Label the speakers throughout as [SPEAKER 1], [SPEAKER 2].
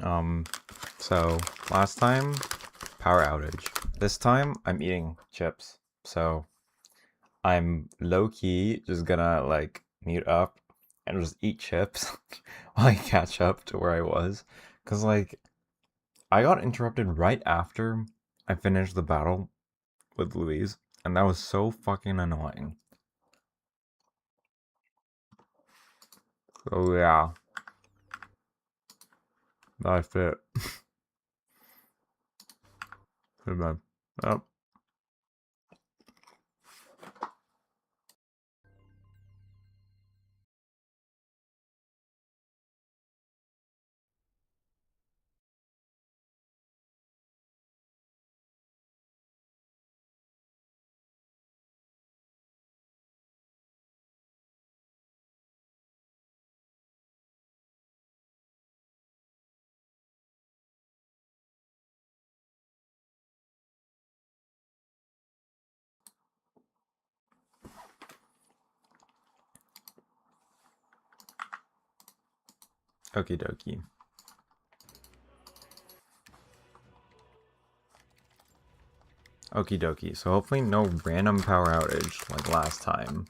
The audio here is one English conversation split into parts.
[SPEAKER 1] Um, so last time, power outage. This time, I'm eating chips. So I'm low-key just gonna like mute up and just eat chips while I catch up to where I was. Cause like I got interrupted right after I finished the battle with Louise, and that was so fucking annoying. So yeah, that's it. Goodbye. Oh. Okie dokie. Okie dokie. So hopefully no random power outage like last time.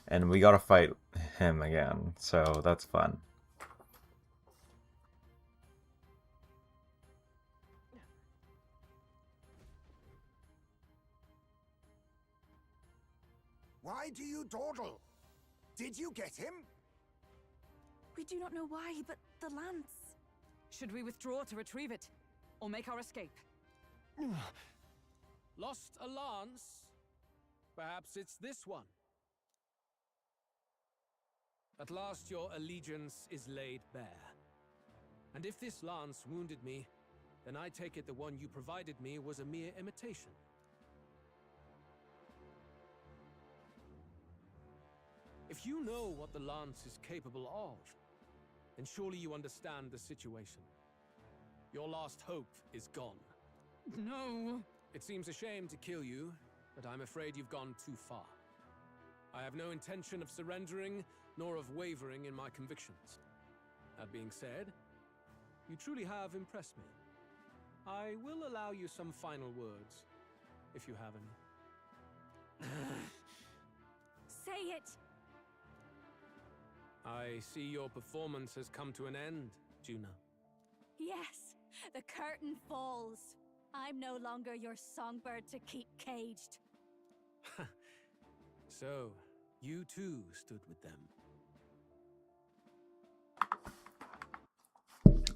[SPEAKER 1] And we gotta fight him again, so that's fun.
[SPEAKER 2] Why do you dawdle? Did you get him?
[SPEAKER 3] We do not know why, but the lance.
[SPEAKER 4] Should we withdraw to retrieve it, or make our escape?
[SPEAKER 5] Lost a lance? Perhaps it's this one. At last your allegiance is laid bare. And if this lance wounded me, then I take it the one you provided me was a mere imitation. If you know what the lance is capable of, then surely you understand the situation. Your last hope is gone.
[SPEAKER 4] No.
[SPEAKER 5] It seems a shame to kill you, but I'm afraid you've gone too far. I have no intention of surrendering, nor of wavering in my convictions. That being said, you truly have impressed me. I will allow you some final words, if you have any.
[SPEAKER 3] Say it!
[SPEAKER 5] I see your performance has come to an end, Juna.
[SPEAKER 3] Yes, the curtain falls. I'm no longer your songbird to keep caged.
[SPEAKER 5] So, you too stood with them.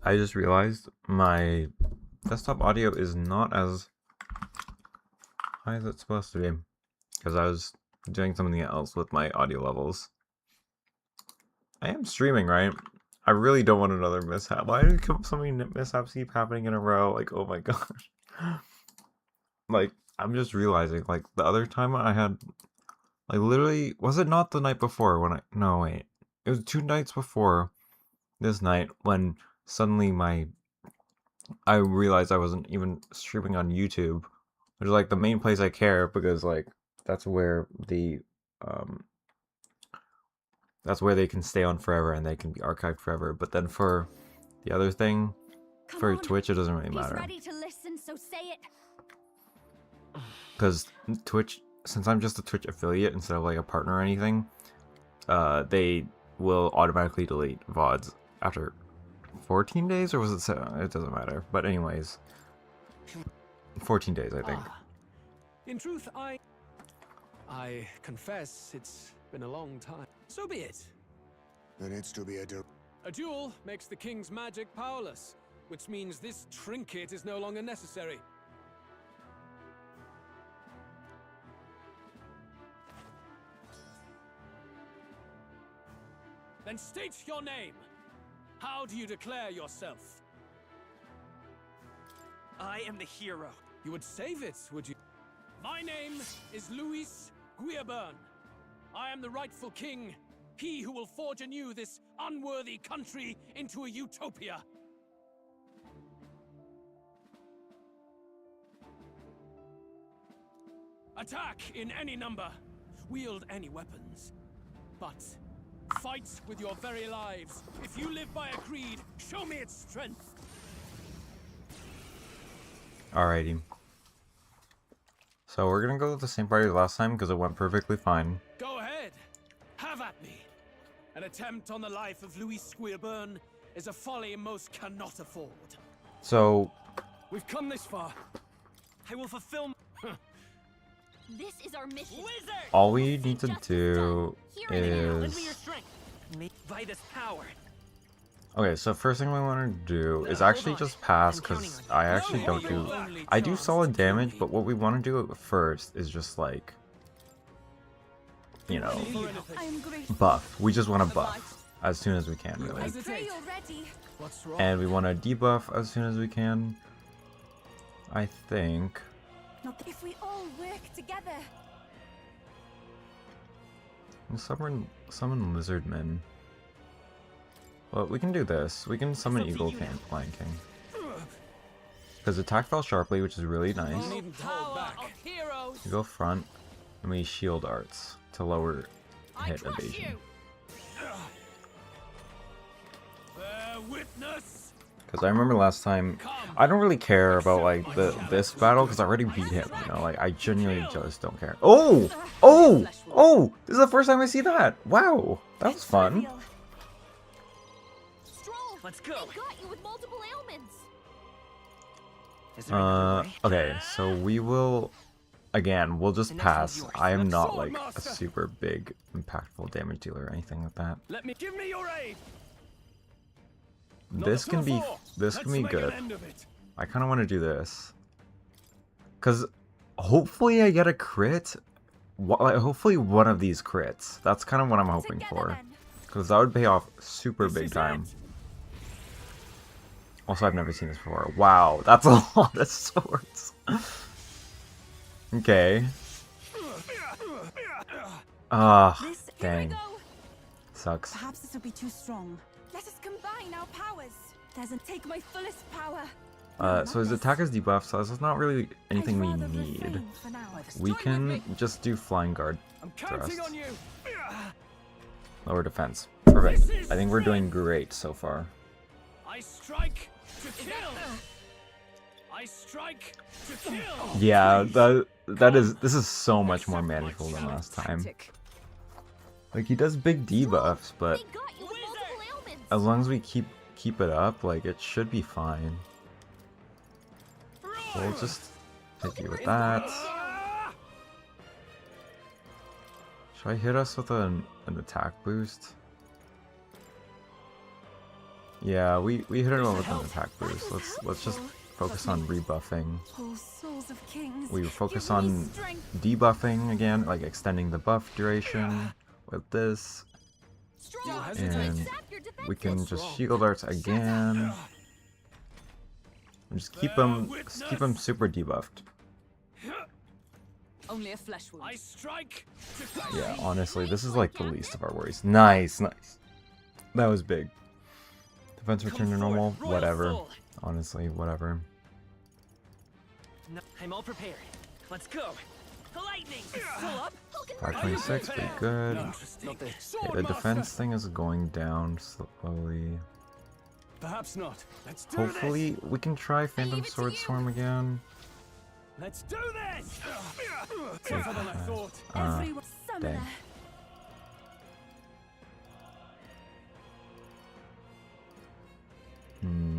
[SPEAKER 1] I just realized my desktop audio is not as high as it's supposed to be, because I was doing something else with my audio levels. I am streaming, right? I really don't want another mishap. Why do so many mishaps keep happening in a row? Like, oh my gosh. Like, I'm just realizing, like, the other time I had, like, literally, was it not the night before when no, wait. It was 2 nights before this night when suddenly I realized I wasn't even streaming on YouTube, which is, like, the main place I care, because, like, that's where that's where they can stay on forever and they can be archived forever. But then for the other thing,
[SPEAKER 3] Come
[SPEAKER 1] for
[SPEAKER 3] on.
[SPEAKER 1] Twitch, it doesn't really
[SPEAKER 3] He's
[SPEAKER 1] matter.
[SPEAKER 3] ready to listen, so say it.
[SPEAKER 1] Because Twitch, since I'm just a Twitch affiliate instead of like a partner or anything, they will automatically delete VODs after 14 days, or was it 7? It doesn't matter. But anyways, 14 days, I think.
[SPEAKER 5] In truth, I confess it's been a long time. So be it.
[SPEAKER 2] Then it's to be a duel.
[SPEAKER 5] A duel makes the king's magic powerless, which means this trinket is no longer necessary. Then state your name. How do you declare yourself?
[SPEAKER 6] I am the hero.
[SPEAKER 5] You would save it, would you? My name is Louis Guillaburn. I am the rightful king, he who will forge anew this unworthy country into a utopia. Attack in any number, wield any weapons, but fight with your very lives. If you live by a creed, show me its strength.
[SPEAKER 1] Alrighty. So we're gonna go with the same party as last time because it went perfectly fine.
[SPEAKER 5] Go ahead. Have at me. An attempt on the life of Louis Squeerburn is a folly most cannot afford.
[SPEAKER 1] So
[SPEAKER 5] We've come this far. I will fulfill.
[SPEAKER 3] This is our mission.
[SPEAKER 5] Wizard!
[SPEAKER 1] all we need to do is...
[SPEAKER 5] strength. By this power.
[SPEAKER 1] Okay, so first thing we want to do is actually just pass, because I actually don't do... I do solid damage, but what we want to do first is just like... You know,
[SPEAKER 3] I am grateful.
[SPEAKER 1] buff. We just want to buff as soon as we can, really.
[SPEAKER 3] I pray you're ready.
[SPEAKER 5] What's wrong?
[SPEAKER 1] And we want to debuff as soon as we can. I think...
[SPEAKER 3] Not if we all work together.
[SPEAKER 1] Summon Lizardmen. Well, we can do this. We can summon Eagle Lion King. Because attack fell sharply, which is really nice.
[SPEAKER 5] You needn't hold back.
[SPEAKER 1] We go front, and we shield arts to lower hit evasion.
[SPEAKER 5] Bear witness.
[SPEAKER 1] Because I remember last time, I don't really care about like this battle because I already beat him. You know, like I genuinely just don't care. Oh, oh, oh! This is the first time I see that. Wow, that was fun.
[SPEAKER 3] Stroll,
[SPEAKER 4] Let's go.
[SPEAKER 3] I got you with multiple ailments.
[SPEAKER 4] Is there another way?
[SPEAKER 1] Okay, so we will. Again, we'll just
[SPEAKER 4] The next one's
[SPEAKER 1] pass.
[SPEAKER 4] yours.
[SPEAKER 1] I am not
[SPEAKER 5] Sword
[SPEAKER 1] like a
[SPEAKER 5] Master.
[SPEAKER 1] super big, impactful damage dealer or anything like that.
[SPEAKER 5] Let me give me your aid.
[SPEAKER 1] This can be good. I kind of want to do this. Because hopefully I get a crit. Like, hopefully one of these crits. That's kind of what I'm hoping
[SPEAKER 3] Together
[SPEAKER 1] for.
[SPEAKER 3] then.
[SPEAKER 1] Because that would pay off super
[SPEAKER 5] This
[SPEAKER 1] big
[SPEAKER 5] is
[SPEAKER 1] time.
[SPEAKER 5] it.
[SPEAKER 1] Also, I've never seen this before. Wow, that's a lot of swords. Okay. Ah,
[SPEAKER 3] This,
[SPEAKER 1] dang.
[SPEAKER 3] Here we go.
[SPEAKER 1] Sucks.
[SPEAKER 3] Perhaps this will be too strong. Let us combine our powers. Doesn't take my fullest power.
[SPEAKER 1] So his attack is debuffed, so this is not really anything we need. We can just do Flying Guard
[SPEAKER 5] I'm counting
[SPEAKER 1] thrust.
[SPEAKER 5] on you.
[SPEAKER 1] Lower defense. Perfect. I think we're doing great so far.
[SPEAKER 5] I strike to kill. I strike to kill.
[SPEAKER 1] Yeah, this is so much more manageable than last time.
[SPEAKER 4] Tactic.
[SPEAKER 1] Like he does big debuffs, but
[SPEAKER 3] They got you with multiple ailments.
[SPEAKER 1] as long as we keep it up, like it should be fine. We'll just hit you with that.
[SPEAKER 5] Ah!
[SPEAKER 1] Should I hit us with an attack boost? Yeah, we hit it with an attack boost. Let's just focus on rebuffing.
[SPEAKER 3] Oh, souls of kings.
[SPEAKER 1] We focus
[SPEAKER 3] give me
[SPEAKER 1] on
[SPEAKER 3] strength.
[SPEAKER 1] debuffing again, like extending the buff duration with this.
[SPEAKER 3] Stroll.
[SPEAKER 1] And
[SPEAKER 3] Zap your
[SPEAKER 1] we can
[SPEAKER 3] defenses.
[SPEAKER 1] just shield arts again. And just keep them super debuffed.
[SPEAKER 4] Only a flesh wound.
[SPEAKER 5] I strike to
[SPEAKER 1] Yeah, honestly, this is like the least of our worries. Nice, nice. That was big. Defense return to normal, whatever. Honestly, whatever.
[SPEAKER 4] No, I'm all prepared. Let's go. Lightning. Full up.
[SPEAKER 1] 526, pretty good.
[SPEAKER 5] Not this.
[SPEAKER 1] Okay, the defense thing is going down slowly.
[SPEAKER 5] Perhaps not. Let's do
[SPEAKER 1] Hopefully, we can try Phantom
[SPEAKER 3] leave it to
[SPEAKER 1] Sword
[SPEAKER 3] you.
[SPEAKER 1] Storm again.
[SPEAKER 5] this. Let's do this. Tougher than I thought.
[SPEAKER 3] Everyone. Summoner.
[SPEAKER 1] dang. Hmm.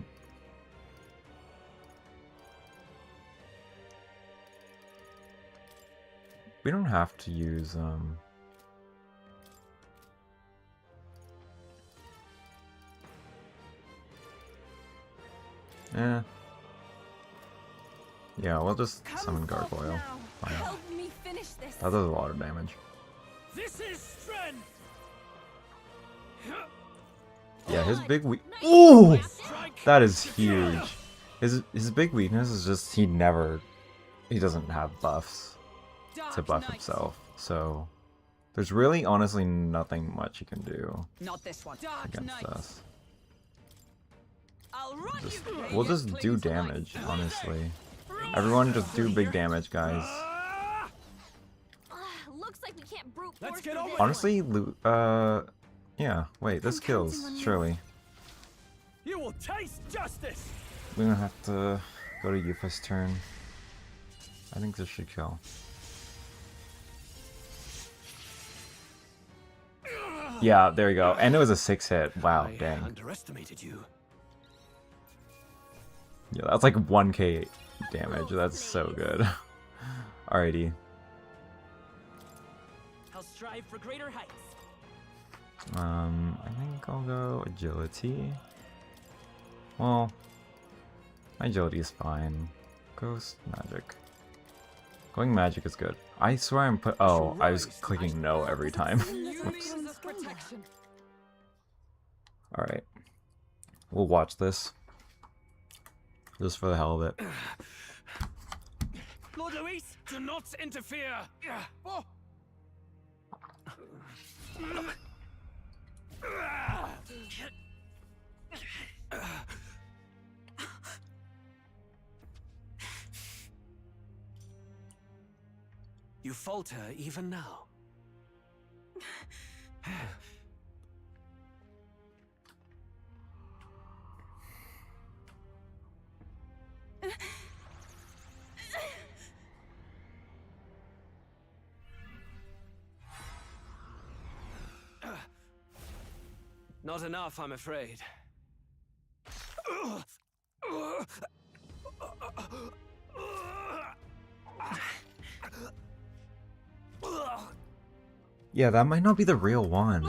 [SPEAKER 1] We don't have to use Yeah, we'll just
[SPEAKER 3] Come
[SPEAKER 1] summon
[SPEAKER 3] forth
[SPEAKER 1] Gargoyle.
[SPEAKER 3] now.
[SPEAKER 1] Fine.
[SPEAKER 3] Help me finish this.
[SPEAKER 1] That does a lot of damage.
[SPEAKER 5] This is strength.
[SPEAKER 1] Yeah, his big
[SPEAKER 3] Nice.
[SPEAKER 1] Ooh!
[SPEAKER 5] Strike.
[SPEAKER 1] That is huge. His big weakness is just he doesn't have buffs to buff himself. So there's really honestly nothing much he can do
[SPEAKER 4] Not this one. Dark
[SPEAKER 1] against
[SPEAKER 4] Knight.
[SPEAKER 1] us.
[SPEAKER 4] I'll run
[SPEAKER 1] Just,
[SPEAKER 4] you.
[SPEAKER 1] we'll just do damage, honestly. Everyone just do big damage, guys.
[SPEAKER 5] Ah!
[SPEAKER 3] Looks like we can't brute
[SPEAKER 5] Let's
[SPEAKER 3] force
[SPEAKER 5] get
[SPEAKER 3] through
[SPEAKER 5] on
[SPEAKER 3] this
[SPEAKER 5] with
[SPEAKER 1] Honestly, yeah, wait, this
[SPEAKER 3] I'm
[SPEAKER 1] kills,
[SPEAKER 3] counting on you.
[SPEAKER 1] surely.
[SPEAKER 5] You will taste justice.
[SPEAKER 1] We're gonna have to Go to Yufa's turn. I think this should kill. Yeah, there you go. And it was a 6-hit. Wow,
[SPEAKER 5] I
[SPEAKER 1] dang.
[SPEAKER 5] underestimated you.
[SPEAKER 1] Yeah, that's like 1k damage. That's so good. Alrighty.
[SPEAKER 4] I'll strive for greater heights.
[SPEAKER 1] I think I'll go agility. Well, my agility is fine. Ghost magic. Going magic is good. I swear I'm put. Oh, I was clicking no every time. Alright. We'll watch this. Just for the hell of it.
[SPEAKER 5] Lord Luis, do not interfere. Oh. You falter even now. Not enough, I'm afraid.
[SPEAKER 1] Yeah, that might not be the real one.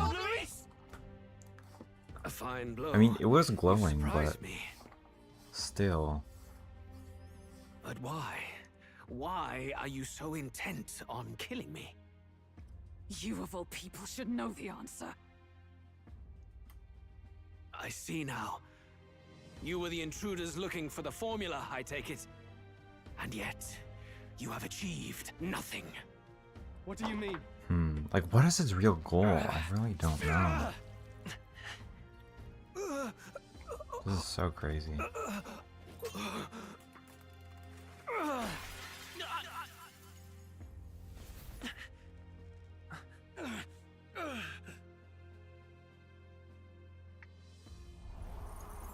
[SPEAKER 5] A fine blow.
[SPEAKER 1] I mean, it was
[SPEAKER 5] You
[SPEAKER 1] glowing,
[SPEAKER 5] surprised
[SPEAKER 1] but
[SPEAKER 5] me.
[SPEAKER 1] still.
[SPEAKER 5] But why? Why are you so intent on killing me?
[SPEAKER 3] You of all people should know the answer.
[SPEAKER 5] I see now. You were the intruders looking for the formula, I take it. And yet, you have achieved nothing. What do you mean?
[SPEAKER 1] Like, what is his real goal? I really don't know. This is so crazy.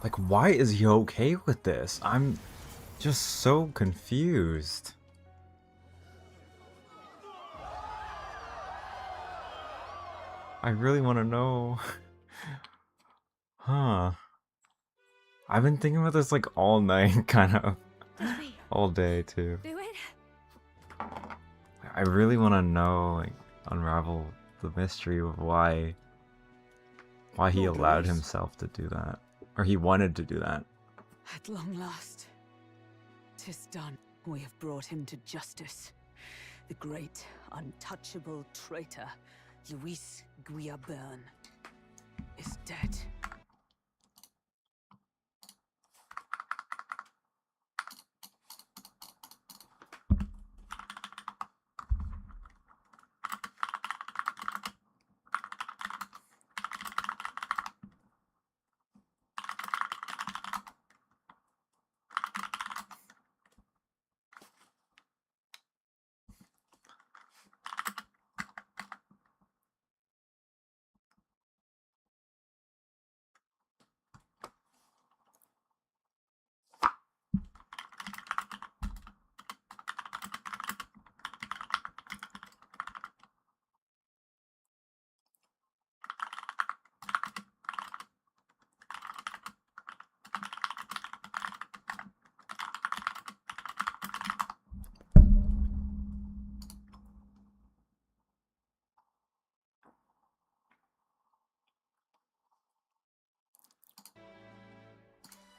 [SPEAKER 1] Like, why is he okay with this? I'm just so confused. I really want to know. Huh. I've been thinking about this like all night, kind of. All day, too.
[SPEAKER 3] Do it?
[SPEAKER 1] I really want to know, like, unravel the mystery of why he allowed himself to do that. Or he wanted to do that.
[SPEAKER 6] At long last, 'tis done. We have brought him to justice. The great, untouchable traitor, Luis Guillaburn, is dead.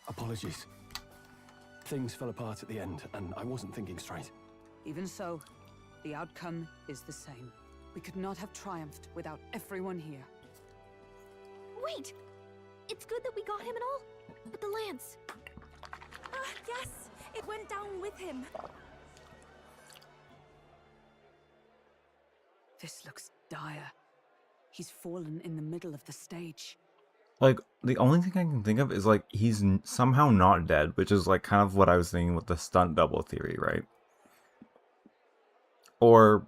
[SPEAKER 7] Apologies. Things fell apart at the end, and I wasn't thinking straight.
[SPEAKER 6] Even so, the outcome is the same. We could not have triumphed without everyone here.
[SPEAKER 3] Wait! It's good that we got him and all, but the lance. Yes, it went down with him.
[SPEAKER 6] This looks dire. He's fallen in the middle of the stage.
[SPEAKER 1] Like, the only thing I can think of is, like, he's somehow not dead, which is, like, kind of what I was thinking with the stunt double theory, right? Or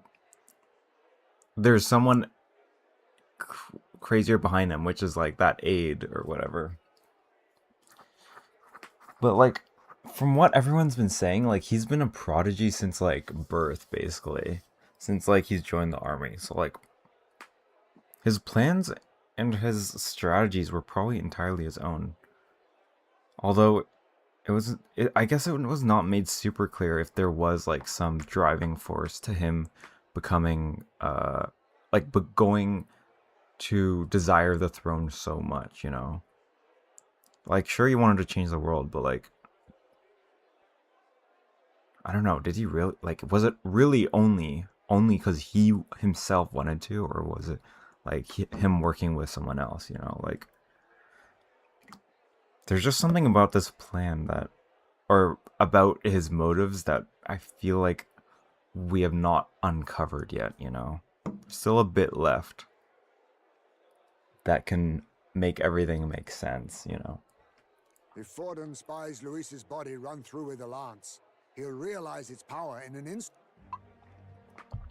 [SPEAKER 1] there's someone crazier behind him, which is, like, that aide or whatever. But, like, from what everyone's been saying, like, he's been a prodigy since, like, birth, basically. Since, like, he's joined the army. So, like, his plans and his strategies were probably entirely his own. Although, I guess it was not made super clear if there was, like, some driving force to him becoming, going to desire the throne so much, you know? Like, sure, he wanted to change the world, but, like, I don't know, did he really, like, was it really only because he himself wanted to, or was it, like, him working with someone else, you know? Like, there's just something about this plan that, or about his motives that I feel like we have not uncovered yet, you know? Still a bit left that can make everything make sense, you know?
[SPEAKER 2] If Forden spies Luis's body run through with a lance, he'll realize its power in an instant.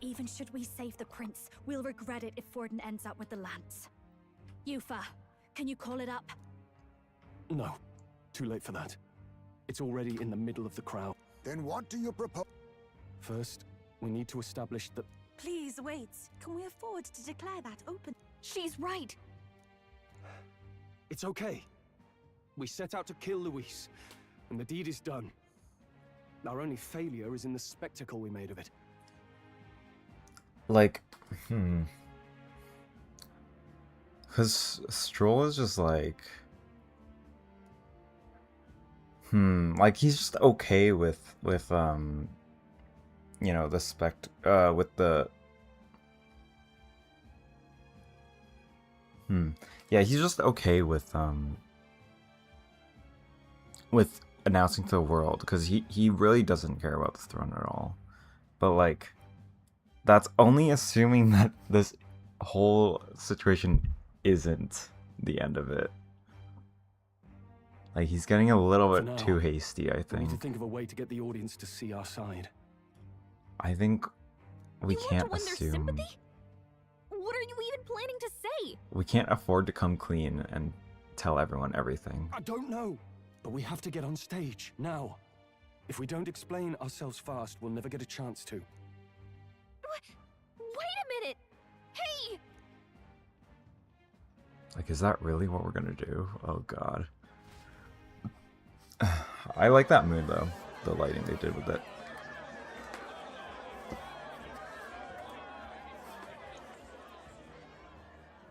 [SPEAKER 3] Even should we save the prince, we'll regret it if Forden ends up with the lance. Yufa, can you call it up?
[SPEAKER 7] No, too late for that. It's already in the middle of the crowd.
[SPEAKER 2] Then what do you propose?
[SPEAKER 7] First, we need to establish that...
[SPEAKER 8] Please wait. Can we afford to declare that open?
[SPEAKER 3] She's right.
[SPEAKER 7] It's okay. We set out to kill Luis, and the deed is done. Our only failure is in the spectacle we made of it.
[SPEAKER 1] Like, because Stroll is just like, like, he's just okay with you know, with the, yeah, he's just okay with announcing to the world, because he really doesn't care about the throne at all. But, like, that's only assuming that this whole situation isn't the end of it. Like, he's getting a little bit too hasty, I
[SPEAKER 7] We need to
[SPEAKER 1] think.
[SPEAKER 7] think of a way to get the audience to see our side.
[SPEAKER 1] I think we
[SPEAKER 3] You want
[SPEAKER 1] can't
[SPEAKER 3] to win their
[SPEAKER 1] assume.
[SPEAKER 3] sympathy? What are you even planning to say?
[SPEAKER 1] We can't afford to come clean and tell everyone everything.
[SPEAKER 7] I don't know, but we have to get on stage, now. If we don't explain ourselves fast, we'll never get a chance to.
[SPEAKER 3] Wait a minute! Hey!
[SPEAKER 1] Like, is that really what we're gonna do? Oh god. I like that mood though, the lighting they did with it.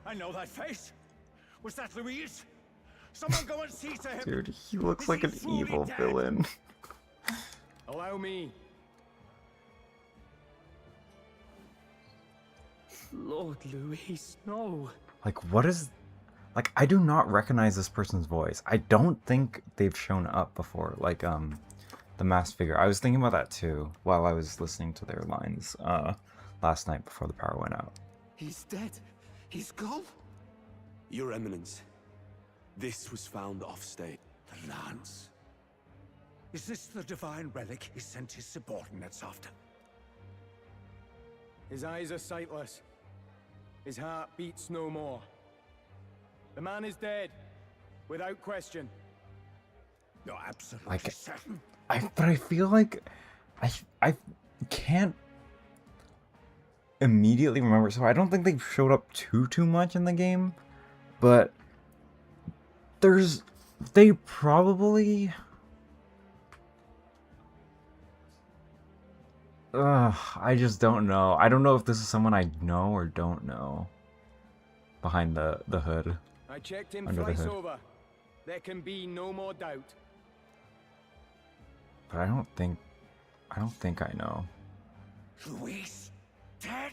[SPEAKER 2] I know that face. Was that Luis? Someone go and see to him.
[SPEAKER 1] Dude, he looks
[SPEAKER 2] Is
[SPEAKER 1] like
[SPEAKER 2] he
[SPEAKER 1] an
[SPEAKER 2] truly
[SPEAKER 1] evil
[SPEAKER 2] dead?
[SPEAKER 1] villain.
[SPEAKER 5] Allow me.
[SPEAKER 4] Lord Luis, no.
[SPEAKER 1] Like, what is... Like, I do not recognize this person's voice. I don't think they've shown up before. Like, the masked figure. I was thinking about that too, while I was listening to their lines, last night before the power went out.
[SPEAKER 9] He's dead. He's gone. Your Eminence, this was found off-stage.
[SPEAKER 2] The lance. Is this the divine relic he sent his subordinates after?
[SPEAKER 5] His eyes are sightless. His heart beats no more. The man is dead, without question.
[SPEAKER 2] You're absolutely
[SPEAKER 1] Like,
[SPEAKER 2] certain?
[SPEAKER 1] but I feel like I can't immediately remember. So I don't think they've showed up too much in the game, but they probably I just don't know. I don't know if this is someone I know or don't know behind the hood.
[SPEAKER 5] I checked him
[SPEAKER 1] Under the
[SPEAKER 5] thrice
[SPEAKER 1] hood.
[SPEAKER 5] over. There can be no more doubt.
[SPEAKER 1] But I don't think I know.
[SPEAKER 2] Luis? Dead?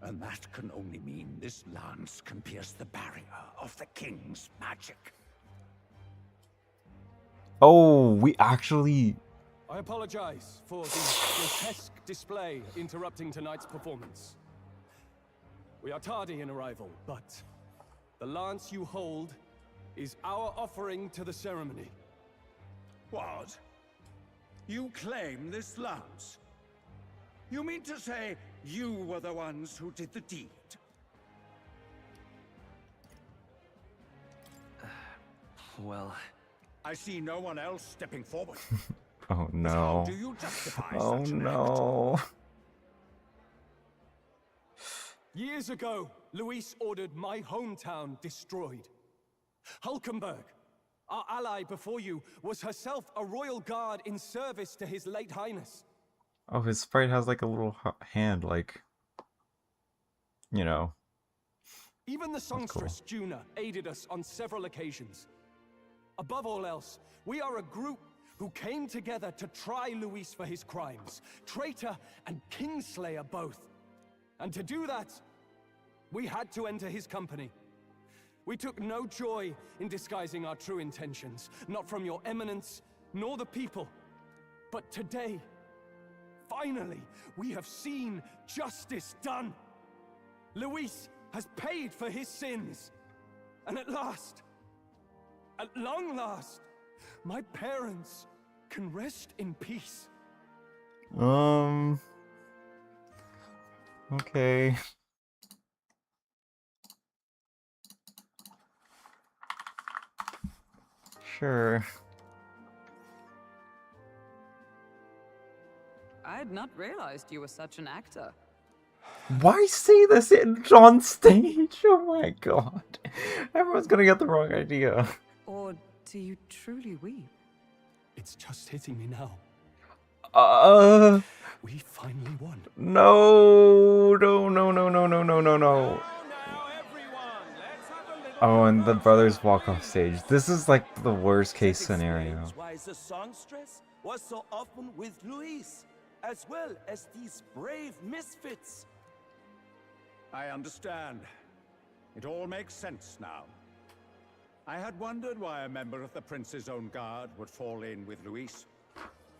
[SPEAKER 2] And that can only mean this lance can pierce the barrier of the king's magic.
[SPEAKER 1] Oh, we actually...
[SPEAKER 7] I apologize for the grotesque display interrupting tonight's performance. We are tardy in arrival, but the lance you hold is our offering to the ceremony.
[SPEAKER 2] What? You claim this lance? You mean to say you were the ones who did the deed?
[SPEAKER 4] Well,
[SPEAKER 2] I see no one else stepping forward.
[SPEAKER 1] Oh
[SPEAKER 2] But how
[SPEAKER 1] no.
[SPEAKER 2] do you justify
[SPEAKER 1] Oh
[SPEAKER 2] such an act?
[SPEAKER 1] no.
[SPEAKER 7] Years ago, Luis ordered my hometown destroyed. Hulkenberg, our ally before you, was herself a royal guard in service to his late highness.
[SPEAKER 1] Oh, his sprite has like a little hand, like, you know.
[SPEAKER 7] Even the
[SPEAKER 1] cool.
[SPEAKER 7] songstress, Juna, aided us on several occasions. Above all else, we are a group who came together to try Luis for his crimes. Traitor and kingslayer both. And to do that, we had to enter his company. We took no joy in disguising our true intentions, not from your eminence, nor the people. But today, finally, we have seen justice done. Luis has paid for his sins. And at last, at long last, my parents can rest in peace.
[SPEAKER 1] Okay. Sure.
[SPEAKER 6] I had not realized you were such an actor.
[SPEAKER 1] Why say this on stage? Oh my god. Everyone's gonna get the wrong idea.
[SPEAKER 6] Or do you truly weep?
[SPEAKER 7] It's just hitting me now. We finally won.
[SPEAKER 1] No, no, no, no, no, no, no, no, no. Oh, and the brothers walk off stage. This is like the worst case scenario.
[SPEAKER 10] Why the songstress was so often with Luis, as well as these brave misfits.
[SPEAKER 2] I understand. It all makes sense now. I had wondered why a member of the Prince's own guard would fall in with Luis.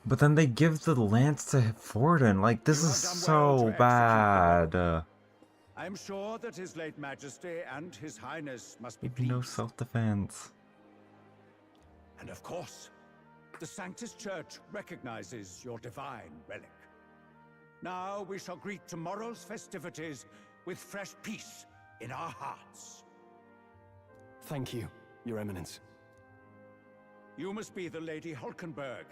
[SPEAKER 1] But then they give the lance to Forden. Like, this is so bad.
[SPEAKER 2] I am sure that His late Majesty and His Highness must be
[SPEAKER 1] No
[SPEAKER 2] pleased.
[SPEAKER 1] self-defense.
[SPEAKER 2] And of course, the Sanctus Church recognizes your divine relic. Now we shall greet tomorrow's festivities with fresh peace in our hearts.
[SPEAKER 7] Thank you, Your Eminence.
[SPEAKER 2] You must be the Lady Hulkenberg.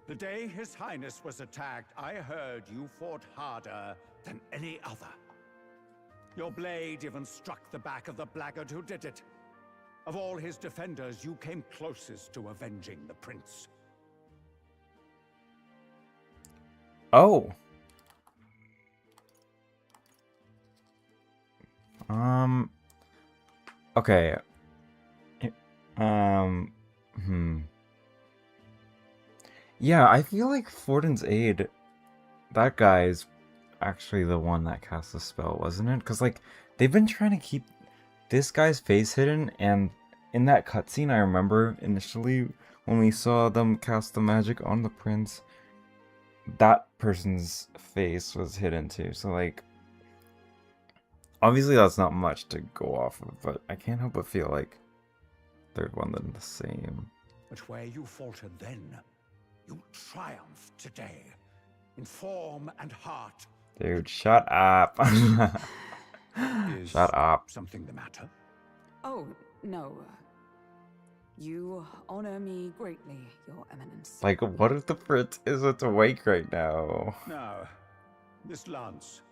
[SPEAKER 2] The day His Highness was attacked, I heard you fought harder than any other. Your blade even struck the back of the blackguard who did it. Of all his defenders, you came closest to avenging the prince.
[SPEAKER 1] Oh. Okay. Yeah, I feel like Forden's aide, that guy's actually the one that cast the spell, wasn't it? Because, like, they've been trying to keep this guy's face hidden, and in that cutscene, I remember initially when we saw them cast the magic on the prince, that person's face was hidden too. So, like, obviously that's not much to go off of, but I can't help but feel like they're one and the same.
[SPEAKER 2] But where you faltered then, you triumph today, in form and heart.
[SPEAKER 1] Dude, shut up.
[SPEAKER 2] Is
[SPEAKER 1] Shut up.
[SPEAKER 2] something the matter?
[SPEAKER 6] Oh, no. You honor me greatly, Your Eminence.
[SPEAKER 1] Like, what if the prince isn't awake right now?
[SPEAKER 2] Now, this lance.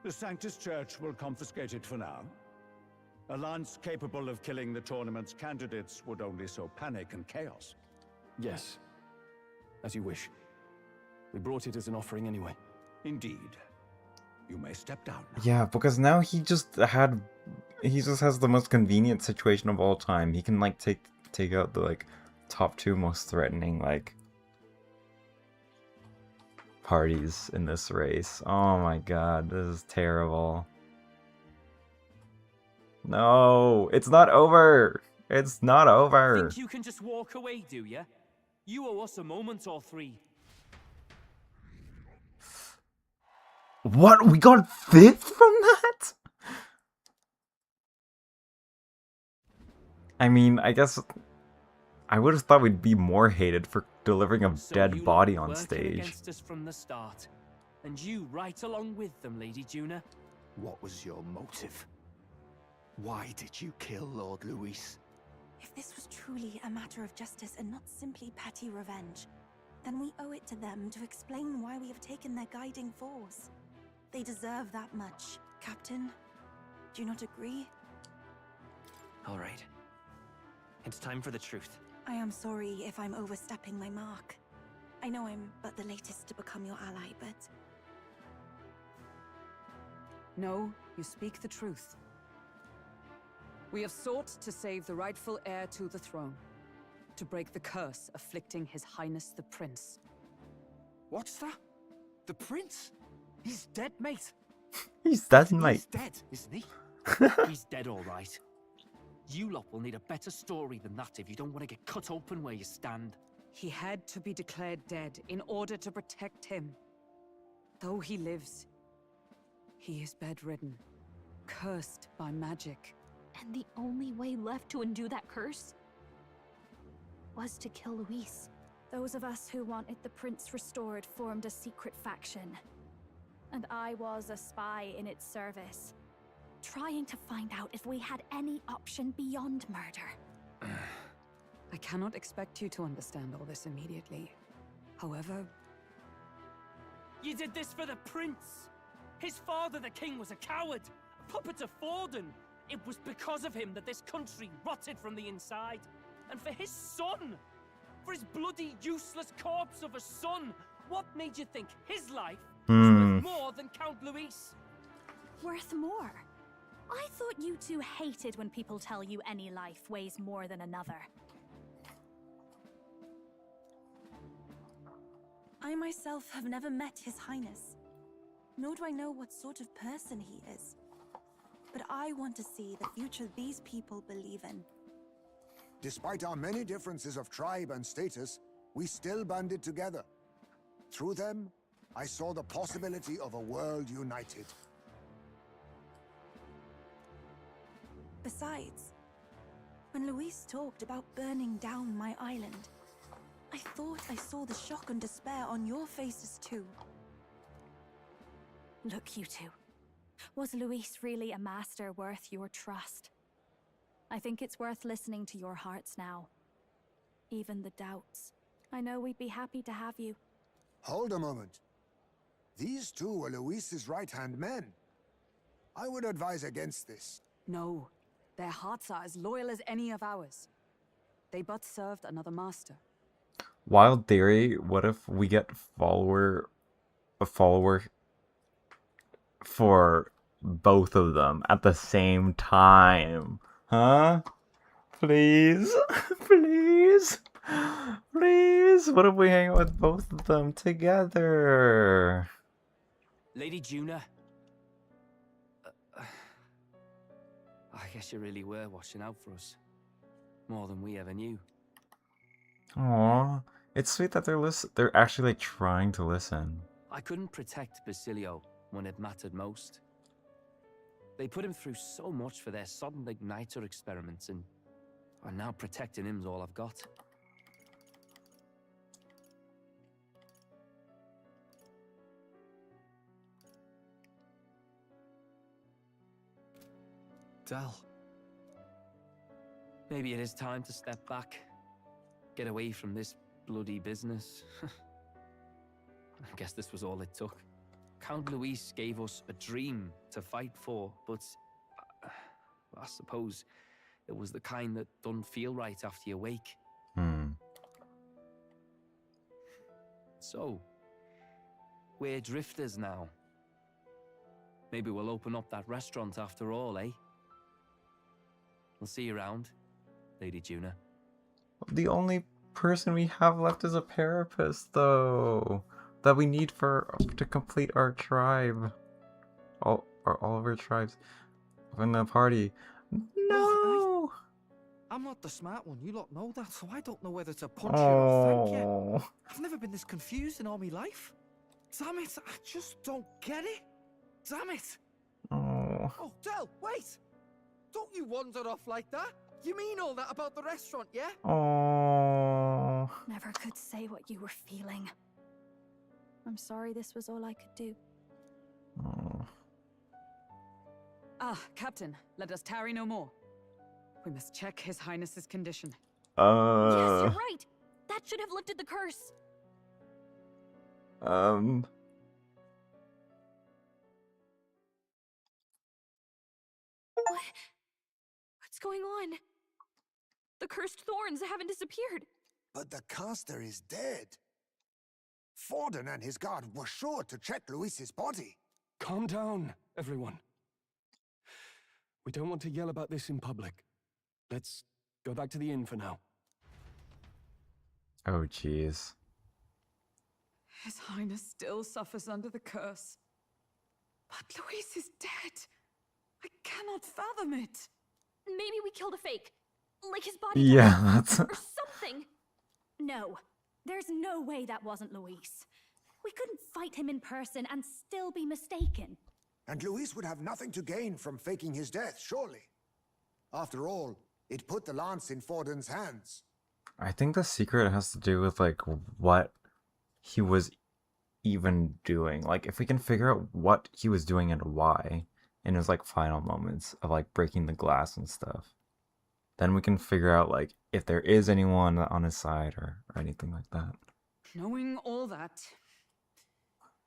[SPEAKER 2] The Sanctus Church will confiscate it for now. A lance capable of killing the tournament's candidates would only sow panic and chaos.
[SPEAKER 7] Yes, as you wish. We brought it as an offering anyway.
[SPEAKER 2] Indeed. You may step down now.
[SPEAKER 1] Yeah, because now he just has the most convenient situation of all time. He can, like, take out the, like, top two most threatening, like, parties in this race. Oh my god, this is terrible. No, it's not over. It's not over.
[SPEAKER 4] Think you can just walk away, do ya? You owe us a moment or three.
[SPEAKER 1] What? We got 5th from that? I mean, I guess I would have thought we'd be more hated for delivering a
[SPEAKER 4] So
[SPEAKER 1] dead
[SPEAKER 4] you
[SPEAKER 1] body
[SPEAKER 4] lot
[SPEAKER 1] on
[SPEAKER 4] working
[SPEAKER 1] stage.
[SPEAKER 4] against us from the start, and you right along with them, Lady Juna.
[SPEAKER 10] What was your motive? Why did you kill Lord Luis?
[SPEAKER 8] If this was truly a matter of justice and not simply petty revenge, then we owe it to them to explain why we have taken their guiding force. They deserve that much. Captain, do you not agree?
[SPEAKER 4] All right. It's time for the truth.
[SPEAKER 8] I am sorry if I'm overstepping my mark. I know I'm but the latest to become your ally, but...
[SPEAKER 6] No, you speak the truth. We have sought to save the rightful heir to the throne, to break the curse afflicting His Highness the Prince.
[SPEAKER 11] What's that? The Prince? He's dead, mate.
[SPEAKER 1] He's dead, mate.
[SPEAKER 11] He's dead, isn't he?
[SPEAKER 4] He's dead, all right. You lot will need a better story than that if you don't want to get cut open where you stand.
[SPEAKER 6] He had to be declared dead in order to protect him. Though he lives, he is bedridden, cursed by magic.
[SPEAKER 3] And the only way left to undo that curse was to kill Luis.
[SPEAKER 12] Those of us who wanted the prince restored formed a secret faction. And I was a spy in its service, trying to find out if we had any option beyond murder.
[SPEAKER 6] I cannot expect you to understand all this immediately. However...
[SPEAKER 4] You did this for the prince! His father, the king, was a coward, a puppet of Forden. It was because of him that this country rotted from the inside. And for his son! For his bloody, useless corpse of a son! What made you think his life was worth more than Count Luis?
[SPEAKER 12] Worth more? I thought you two hated when people tell you any life weighs more than another.
[SPEAKER 8] I myself have never met His Highness, nor do I know what sort of person he is. But I want to see the future these people believe in.
[SPEAKER 13] Despite our many differences of tribe and status, we still banded together. Through them, I saw the possibility of a world united.
[SPEAKER 8] Besides, when Luis talked about burning down my island, I thought I saw the shock and despair on your faces too.
[SPEAKER 12] Look, you two. Was Luis really a master worth your trust? I think it's worth listening to your hearts now. Even the doubts. I know we'd be happy to have you.
[SPEAKER 13] Hold a moment. These two were Luis's right-hand men. I would advise against this.
[SPEAKER 6] No, their hearts are as loyal as any of ours. They but served another master.
[SPEAKER 1] Wild theory, what if we get a follower for both of them at the same time? Huh? Please? Please? Please? What if we hang out with both of them together?
[SPEAKER 4] Lady Juna. I guess you really were watching out for us. More than we ever knew.
[SPEAKER 1] Aww. It's sweet that they're actually like trying to listen.
[SPEAKER 4] I couldn't protect Basilio when it mattered most. They put him through so much for their sudden igniter experiments, and now protecting him's all I've got.
[SPEAKER 11] Del.
[SPEAKER 4] Maybe it is time to step back. Get away from this bloody business. I guess this was all it took. Count Luis gave us a dream to fight for, but I suppose it was the kind that don't feel right after you wake. So, we're drifters now. Maybe we'll open up that restaurant after all, eh? We'll see you around, Lady Juna.
[SPEAKER 1] The only person we have left is a parapist, though, that we need to complete our tribe. All of our tribes in the party. No!
[SPEAKER 11] I'm not the smart one, you lot know that, so I don't know whether to punch you or thank you. I've never been this confused in all my life. Damn it, I just don't get it. Damn it. Oh, Del, wait! Don't you wander off like that. You mean all that about the restaurant, yeah?
[SPEAKER 1] Oh.
[SPEAKER 12] Never could say what you were feeling. I'm sorry this was all I could do.
[SPEAKER 6] Ah, Captain, let us tarry no more. We must check His Highness's condition.
[SPEAKER 3] Yes, you're right. That should have lifted the curse. What's going on? The cursed thorns haven't disappeared.
[SPEAKER 13] But the caster is dead. Forden and his guard were sure to check Luis's body.
[SPEAKER 7] Calm down, everyone. We don't want to yell about this in public. Let's go back to the inn for now.
[SPEAKER 1] Oh, jeez.
[SPEAKER 6] His Highness still suffers under the curse. But Luis is dead. I cannot fathom it.
[SPEAKER 3] Maybe we killed a fake. Like his body.
[SPEAKER 1] Yeah, that's...
[SPEAKER 3] Or something. No. There's no way that wasn't Luis. We couldn't fight him in person and still be mistaken.
[SPEAKER 13] And Luis would have nothing to gain from faking his death, surely. After all, it put the lance in Forden's hands.
[SPEAKER 1] I think the secret has to do with, like, what he was even doing. Like, if we can figure out what he was doing and why in his, like, final moments of, like, breaking the glass and stuff, then we can figure out, like, if there is anyone on his side or anything like that.
[SPEAKER 6] Knowing all that,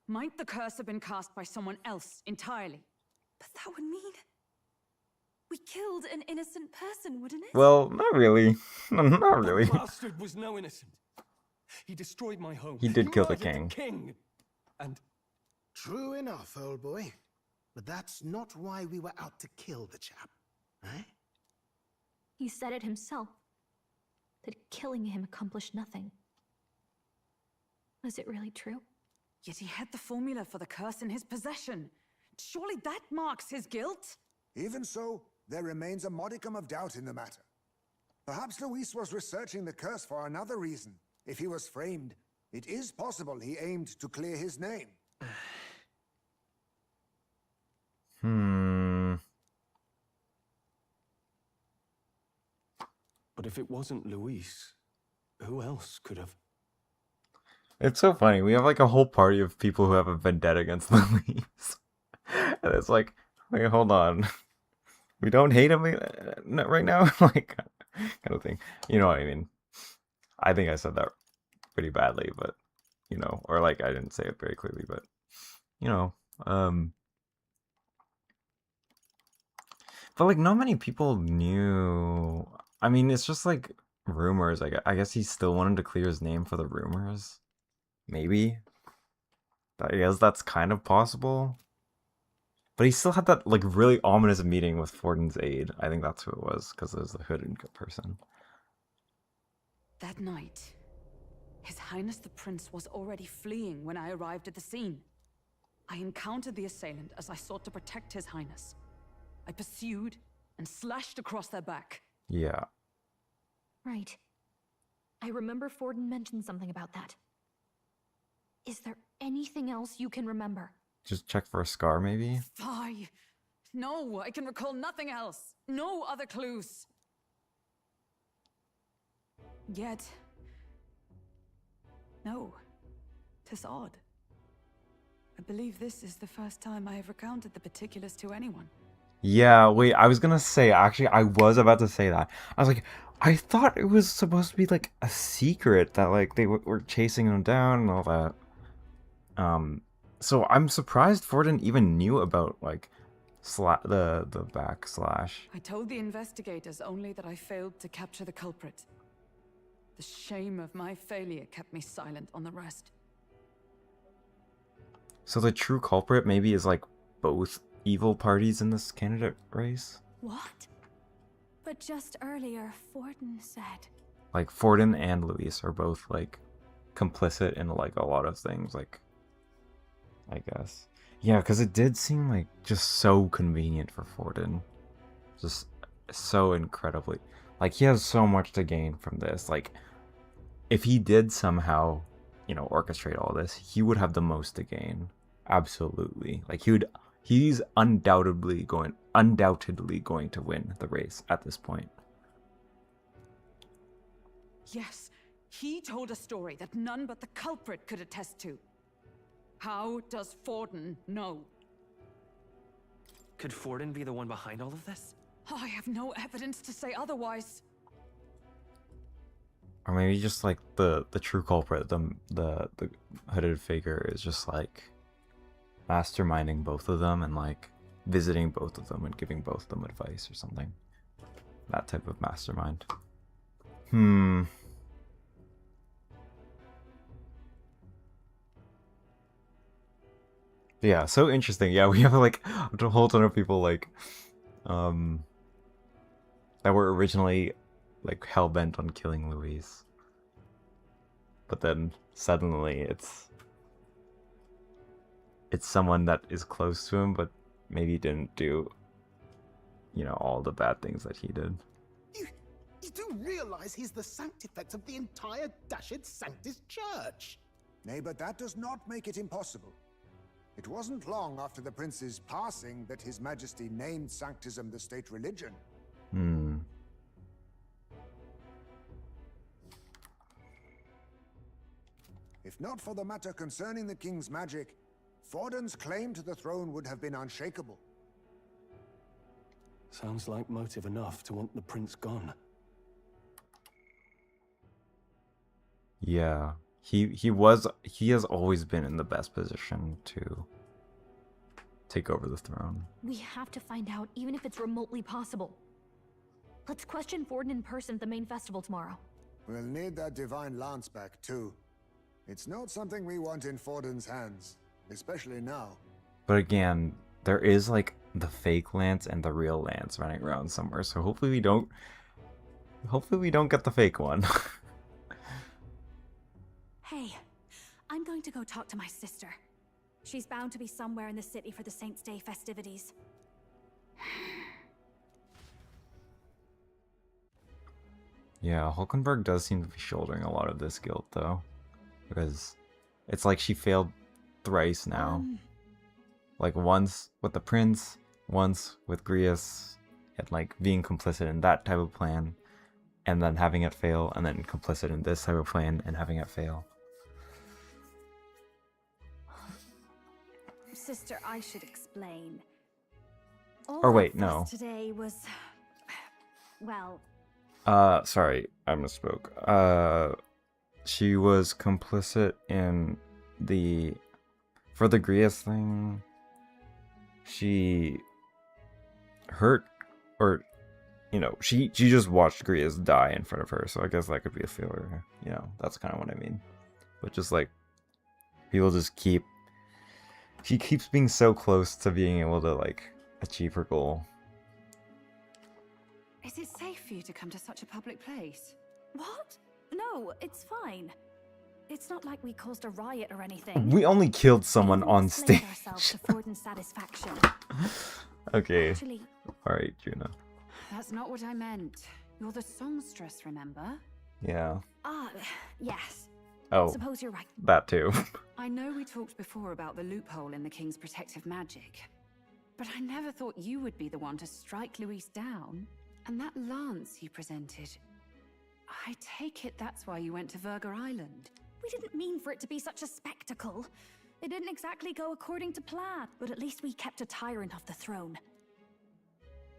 [SPEAKER 6] might the curse have been cast by someone else entirely?
[SPEAKER 8] But that would mean we killed an innocent person, wouldn't it?
[SPEAKER 1] Well, not really. Not really.
[SPEAKER 7] The bastard was no innocent. He destroyed my home.
[SPEAKER 1] He did kill the
[SPEAKER 7] murdered
[SPEAKER 1] king.
[SPEAKER 7] And
[SPEAKER 14] True enough, old boy. But that's not why we were out to kill the chap, eh?
[SPEAKER 3] He said it himself. That killing him accomplished nothing. Was it really true?
[SPEAKER 6] Yet he had the formula for the curse in his possession. Surely that marks his guilt?
[SPEAKER 13] Even so, there remains a modicum of doubt in the matter. Perhaps Luis was researching the curse for another reason. If he was framed, it is possible he aimed to clear his name.
[SPEAKER 7] But if it wasn't Luis, who else could have?
[SPEAKER 1] It's so funny. We have like a whole party of people who have a vendetta against Luis. And it's like, wait, hold on. We don't hate him right now? Like, kind of thing. You know what I mean? I think I said that pretty badly, but, you know, or like I didn't say it very clearly, but, you know, but like not many people knew. I mean, it's just like rumors. I guess he still wanted to clear his name for the rumors. Maybe. I guess that's kind of possible. But he still had that like really ominous meeting with Forden's aide. I think that's who it was, because it was the hooded person.
[SPEAKER 6] That night, His Highness the Prince was already fleeing when I arrived at the scene. I encountered the assailant as I sought to protect His Highness. I pursued and slashed across their back.
[SPEAKER 1] Yeah.
[SPEAKER 3] Right. I remember Forden mentioned something about that. Is there anything else you can remember?
[SPEAKER 1] Just check for a scar, maybe?
[SPEAKER 6] Fie! No, I can recall nothing else. No other clues. Yet... no. 'Tis odd. I believe this is the first time I have recounted the particulars to anyone.
[SPEAKER 1] Yeah, wait, I was gonna say, actually, I was about to say that. I was like, I thought it was supposed to be, like, a secret that, like, they were chasing him down and all that. So I'm surprised Forden even knew about, like, the backslash.
[SPEAKER 6] I told the investigators only that I failed to capture the culprit. The shame of my failure kept me silent on the rest.
[SPEAKER 1] So the true culprit maybe is, like, both evil parties in this candidate race?
[SPEAKER 3] What? But just earlier, Forden said...
[SPEAKER 1] Like, Forden and Luis are both, like, complicit in, like, a lot of things, like, I guess. Yeah, because it did seem, like, just so convenient for Forden. Just so incredibly... Like, he has so much to gain from this. Like, if he did somehow, you know, orchestrate all this, he would have the most to gain. Absolutely. Like, he's undoubtedly going to win the race at this point.
[SPEAKER 6] Yes, he told a story that none but the culprit could attest to. How does Forden know?
[SPEAKER 15] Could Forden be the one behind all of this?
[SPEAKER 6] I have no evidence to say otherwise.
[SPEAKER 1] Or maybe just like the true culprit, the hooded figure is just like masterminding both of them and like visiting both of them and giving both of them advice or something. That type of mastermind. Yeah, so interesting. Yeah, we have like a whole ton of people like that were originally like hell-bent on killing Luis. But then suddenly it's someone that is close to him but maybe didn't do, you know, all the bad things that he did.
[SPEAKER 14] You do realize he's the sanctifex of the entire Dashed Sanctus Church?
[SPEAKER 13] Nay, but that does not make it impossible. It wasn't long after the prince's passing that His Majesty named Sanctism the state religion. If not for the matter concerning the king's magic, Forden's claim to the throne would have been unshakable.
[SPEAKER 7] Sounds like motive enough to want the prince gone.
[SPEAKER 1] Yeah. He has always been in the best position to take over the throne.
[SPEAKER 3] We have to find out, even if it's remotely possible. Let's question Forden in person at the main festival tomorrow.
[SPEAKER 13] We'll need that divine lance back too. It's not something we want in Forden's hands, especially now.
[SPEAKER 1] But again, there is like the fake lance and the real lance running around somewhere, so hopefully we don't get the fake one.
[SPEAKER 12] Hey, I'm going to go talk to my sister. She's bound to be somewhere in the city for the Saints' Day festivities.
[SPEAKER 1] Yeah, Hulkenberg does seem to be shouldering a lot of this guilt though, because it's like she failed thrice now. Like once with the prince, once with Grius, and like being complicit in that type of plan, and then having it fail, and then complicit in this type of plan and having it fail.
[SPEAKER 12] Sister, I should explain. All
[SPEAKER 1] Or wait,
[SPEAKER 12] that
[SPEAKER 1] no.
[SPEAKER 12] fuss today was, well,
[SPEAKER 1] Sorry, I misspoke. She was complicit in for the Grius thing. She hurt, or, you know, she just watched Grius die in front of her, so I guess that could be a failure. You know, that's kind of what I mean. But just like, people just she keeps being so close to being able to like achieve her goal.
[SPEAKER 6] Is it safe for you to come to such a public place?
[SPEAKER 12] what? No, it's fine. It's not like we caused a riot or anything.
[SPEAKER 1] We only killed someone on
[SPEAKER 12] Explained
[SPEAKER 1] stage.
[SPEAKER 12] ourselves to Forden's satisfaction.
[SPEAKER 1] Okay.
[SPEAKER 12] Actually,
[SPEAKER 1] Alright, Juna.
[SPEAKER 6] That's not what I meant. You're the songstress, remember?
[SPEAKER 1] Yeah.
[SPEAKER 12] yes.
[SPEAKER 1] Oh.
[SPEAKER 12] Suppose you're right.
[SPEAKER 1] That too.
[SPEAKER 6] I know we talked before about the loophole in the king's protective magic, but I never thought you would be the one to strike Luis down. And that lance you presented, I take it that's why you went to Verger Island.
[SPEAKER 12] We didn't mean for it to be such a spectacle. It didn't exactly go according to plan, but at least we kept a tyrant off the throne.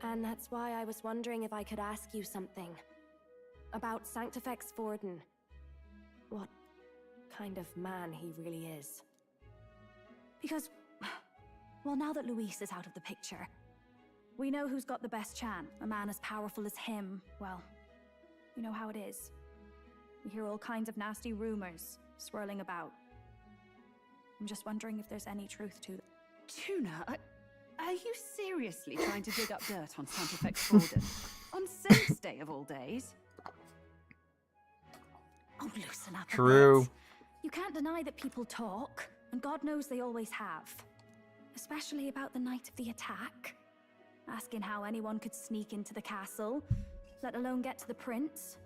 [SPEAKER 3] And that's why I was wondering if I could ask you something. About Sanctifex Forden. What kind of man he really is.
[SPEAKER 12] Because, well, now that Luis is out of the picture, we know who's got the best chance. A man as powerful as him, well, you know how it is. You hear all kinds of nasty rumors swirling about. I'm just wondering if there's any truth to them.
[SPEAKER 6] Tuna, are you seriously trying to dig up dirt on Sanctifex Forden? On Saints' Day of all days?
[SPEAKER 12] Oh, loosen up a
[SPEAKER 1] True.
[SPEAKER 12] bit. You can't deny that people talk, and God knows they always have. Especially about the night of the attack. Asking how anyone could sneak into the castle, let alone get to the prince.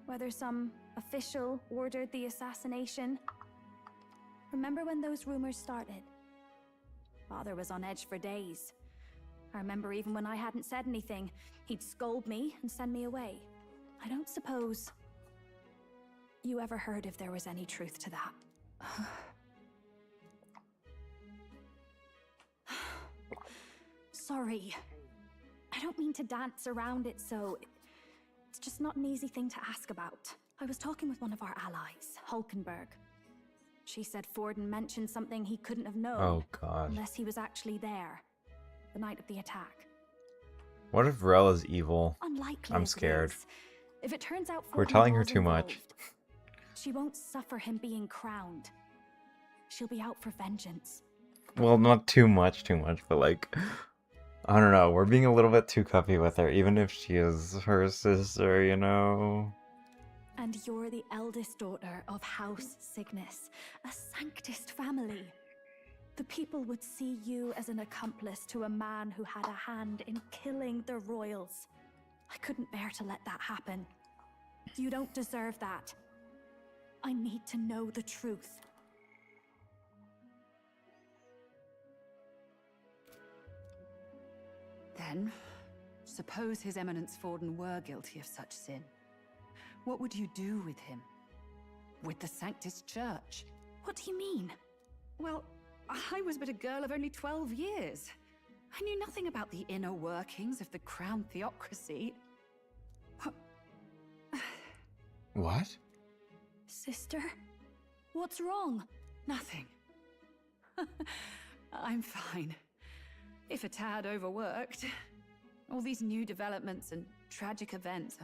[SPEAKER 12] Whether some official ordered the assassination. Remember when those rumors started? Father was on edge for days. I remember even when I hadn't said anything, he'd scold me and send me away. I don't suppose you ever heard if there was any truth to that. Sorry. I don't mean to dance around it, so it's just not an easy thing to ask about. I was talking with one of our allies, Hulkenberg. She said Forden mentioned something he couldn't have known.
[SPEAKER 1] Oh god.
[SPEAKER 12] Unless he was actually there, the night of the attack.
[SPEAKER 1] What if Rella's evil?
[SPEAKER 12] Unlikely.
[SPEAKER 1] I'm scared.
[SPEAKER 12] If it turns out
[SPEAKER 1] We're
[SPEAKER 12] Forden
[SPEAKER 1] telling her
[SPEAKER 12] was
[SPEAKER 1] too much.
[SPEAKER 12] involved, she won't suffer him being crowned. She'll be out for vengeance.
[SPEAKER 1] Well, not too much, but like, I don't know. We're being a little bit too cuppy with her, even if she is her sister, you know?
[SPEAKER 12] And you're the eldest daughter of House Cygnus, a Sanctist family. The people would see you as an accomplice to a man who had a hand in killing the royals. I couldn't bear to let that happen. You don't deserve that. I need to know the truth.
[SPEAKER 6] Then, suppose His Eminence Forden were guilty of such sin. What would you do with him? With the Sanctist Church?
[SPEAKER 12] What do you mean?
[SPEAKER 6] Well, I was but a girl of only 12 years. I knew nothing about the inner workings of the crown theocracy.
[SPEAKER 1] What?
[SPEAKER 12] Sister? What's wrong?
[SPEAKER 6] Nothing. I'm fine. If a tad overworked. All these new developments and tragic events.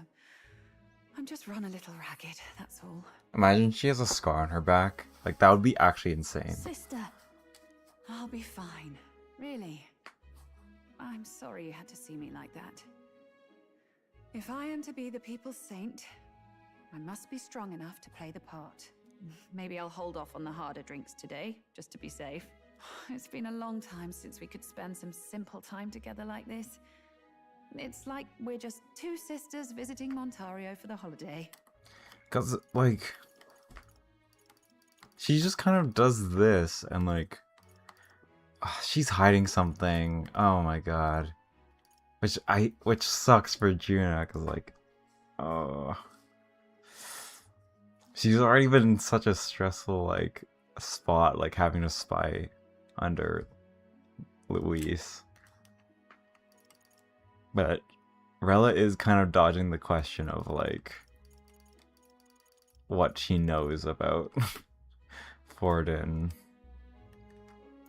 [SPEAKER 6] I'm just run a little ragged, that's all.
[SPEAKER 1] Imagine she has a scar on her back. Like, that would be actually insane.
[SPEAKER 12] Sister.
[SPEAKER 6] I'll be fine. Really. I'm sorry you had to see me like that. If I am to be the people's saint, I must be strong enough to play the part. Maybe I'll hold off on the harder drinks today, just to be safe. It's been a long time since we could spend some simple time together like this. It's like we're just two sisters visiting Montario for the holiday.
[SPEAKER 1] Because, like, she just kind of does this, and, like, she's hiding something. Oh my god. Which sucks for Juna, because, like, oh. She's already been in such a stressful, like, spot, like, having to spy under Luis. But Rella is kind of dodging the question of, like, what she knows about Forden.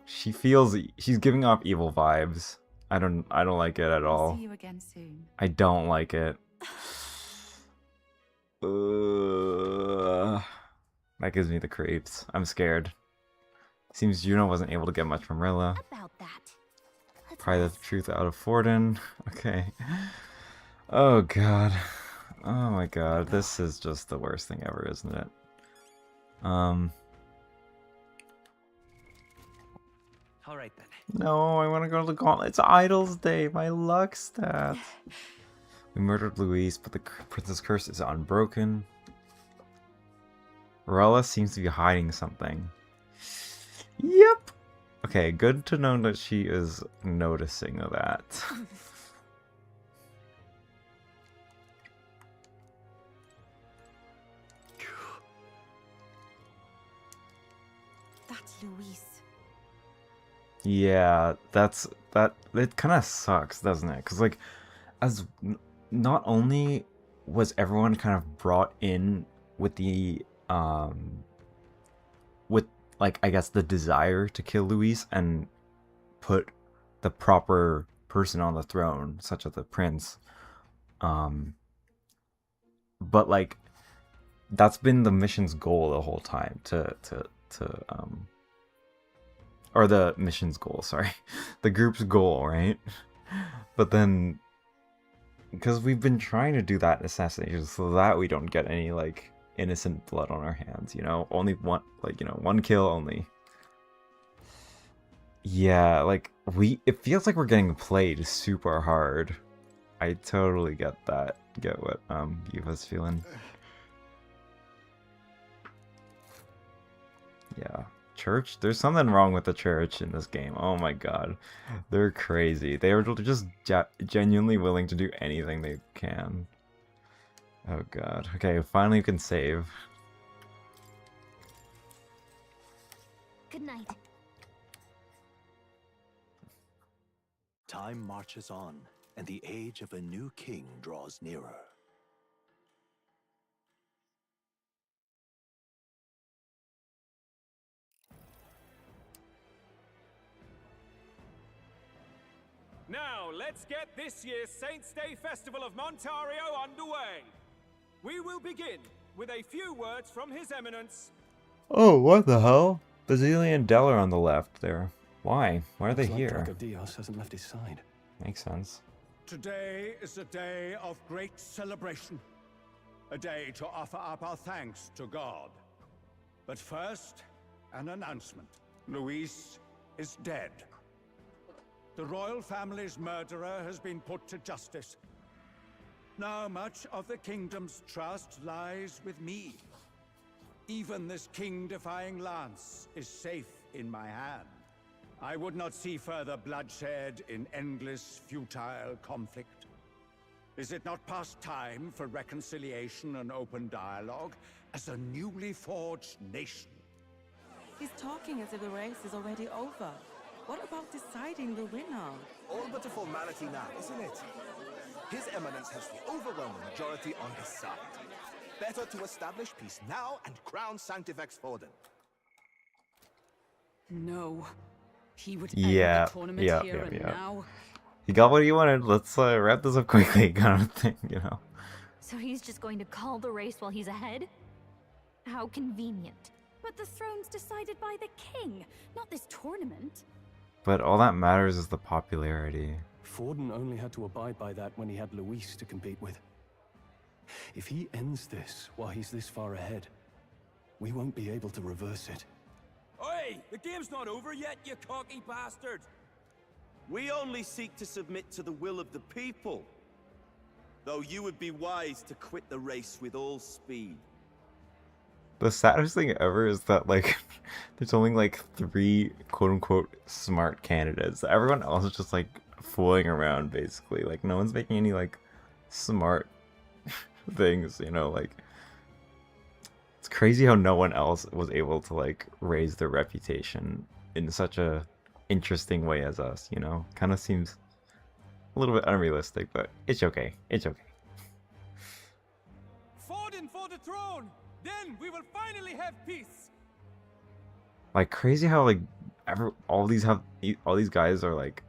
[SPEAKER 1] She's giving off evil vibes. I don't like it at all.
[SPEAKER 6] See you again soon.
[SPEAKER 1] I don't like it. That gives me the creeps. I'm scared. Seems Juno wasn't able to get much from Rilla.
[SPEAKER 12] About that.
[SPEAKER 1] Pry the truth out of Forden. Okay. Oh god. Oh my god. This is just the worst thing ever, isn't it?
[SPEAKER 10] Alright then.
[SPEAKER 1] No, I want to go to the gauntlet. It's Idol's Day, my luck stat. We murdered Luis, but the Princess Curse is unbroken. Rella seems to be hiding something. Yep. Okay, good to know that she is noticing that.
[SPEAKER 6] That's Luis.
[SPEAKER 1] Yeah, it kind of sucks, doesn't it? Because, like, not only was everyone kind of brought in with the with, like, I guess the desire to kill Luis and put the proper person on the throne, such as the prince, but, like, that's been the mission's goal the whole time, or the mission's goal, sorry. The group's goal, right? But then, because we've been trying to do that assassination so that we don't get any, like, innocent blood on our hands, you know? Only one, like, you know, one kill only. Yeah, like, it feels like we're getting played super hard. I totally get that. Get what, Yuva's feeling. Yeah. Church? There's something wrong with the church in this game. Oh my god. They're crazy. They are just genuinely willing to do anything they can. Oh god. Okay, finally we can save.
[SPEAKER 3] Good night.
[SPEAKER 10] Time marches on,
[SPEAKER 15] and the age of a new king draws nearer.
[SPEAKER 7] Now, let's get this year's Saints' Day Festival of Montario underway. We will begin with a few words from His Eminence.
[SPEAKER 1] Oh, what the hell? Basilian and Dell are on the left there. Why? Why are they
[SPEAKER 7] Looks like
[SPEAKER 1] here?
[SPEAKER 7] Draco Dios hasn't left his side.
[SPEAKER 1] Makes sense.
[SPEAKER 2] Today is a day of great celebration. A day to offer up our thanks to God. But first, an announcement. Luis is dead. The royal family's murderer has been put to justice. Now much of the kingdom's trust lies with me. Even this king-defying lance is safe in my hand. I would not see further bloodshed in endless, futile conflict. Is it not past time for reconciliation and open dialogue as a newly forged nation?
[SPEAKER 16] He's talking as if the race is already over. What about deciding the winner?
[SPEAKER 14] All but a formality now, isn't it? His Eminence has the overwhelming majority on his side. Better to establish peace now and crown Sanctifex Forden.
[SPEAKER 6] No. He would
[SPEAKER 1] Yeah,
[SPEAKER 6] end the tournament here and now.
[SPEAKER 1] You got what you wanted. Let's wrap this up quickly, kind of thing, you know.
[SPEAKER 17] So he's just going to call the race while he's ahead? How convenient.
[SPEAKER 12] But the throne's decided by the king, not this tournament.
[SPEAKER 1] But all that matters is the popularity.
[SPEAKER 7] Forden only had to abide by that when he had Luis to compete with. If he ends this while he's this far ahead, we won't be able to reverse it.
[SPEAKER 10] Oi! The game's not over yet, you cocky bastard! We only seek to submit to the will of the people. Though you would be wise to quit the race with all speed.
[SPEAKER 1] The saddest thing ever is that, like, there's only, like, 3 quote-unquote smart candidates. Everyone else is just, like, fooling around, basically. Like, no one's making any, like, smart things, you know, like... It's crazy how no one else was able to, like, raise their reputation in such a interesting way as us, you know? Kind of seems a little bit unrealistic, but it's okay. It's okay.
[SPEAKER 7] Forden for the throne! Then we will finally have peace!
[SPEAKER 1] Like, crazy how, like, all these guys are, like,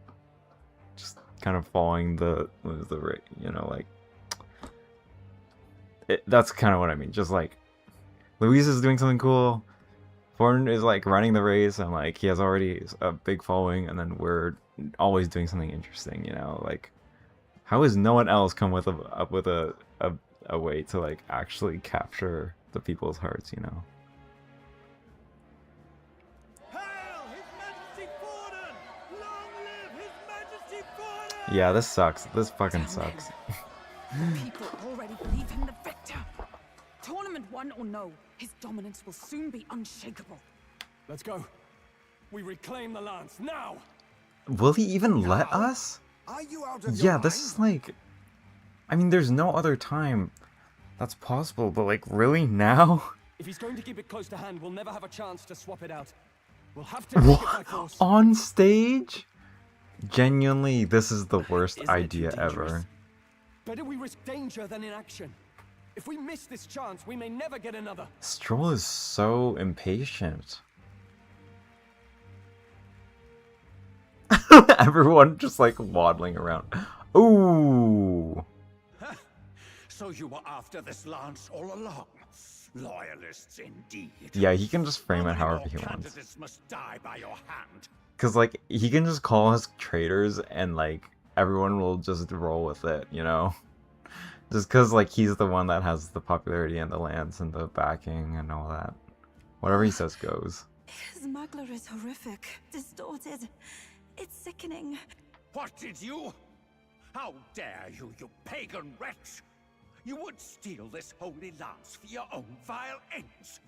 [SPEAKER 1] just kind of following the you know, like... That's kind of what I mean. Just, like, Luis is doing something cool. Forden is, like, running the race, and, like, he has already a big following, and then we're always doing something interesting, you know? Like, how has no one else come with a way to, like, actually capture the people's hearts, you know?
[SPEAKER 10] Hail His Majesty Forden! Long live His Majesty Forden!
[SPEAKER 1] Yeah, this sucks. This fucking sucks.
[SPEAKER 6] People already believe him the victor. Tournament won or no, his dominance will soon be unshakable.
[SPEAKER 7] Let's go. We reclaim the lance now.
[SPEAKER 1] Will he even let us?
[SPEAKER 13] Are you out of
[SPEAKER 1] Yeah, this is like... I mean, there's no other time that's possible, but like, really now?
[SPEAKER 7] If he's going to keep it close to hand, we'll never have a chance to swap it out. We'll have to take it by force.
[SPEAKER 1] On stage? Genuinely, this is the worst idea ever.
[SPEAKER 7] Better we risk danger than inaction. If we miss this chance, we may never get another.
[SPEAKER 1] Stroll is so impatient. Everyone just like waddling around. Ooh.
[SPEAKER 2] So you were after this lance all along. Loyalists indeed.
[SPEAKER 1] Yeah, he can just frame it however he wants.
[SPEAKER 2] Candidates must die by your hand.
[SPEAKER 1] Cause like he can just call us traitors and like everyone will just roll with it, you know? Just cause like he's the one that has the popularity and the lance and the backing and all that. Whatever he says goes.
[SPEAKER 8] His smuggler is horrific, distorted. It's sickening.
[SPEAKER 2] What did you? How dare you, you pagan wretch! You would steal this holy lance for your own vile ends.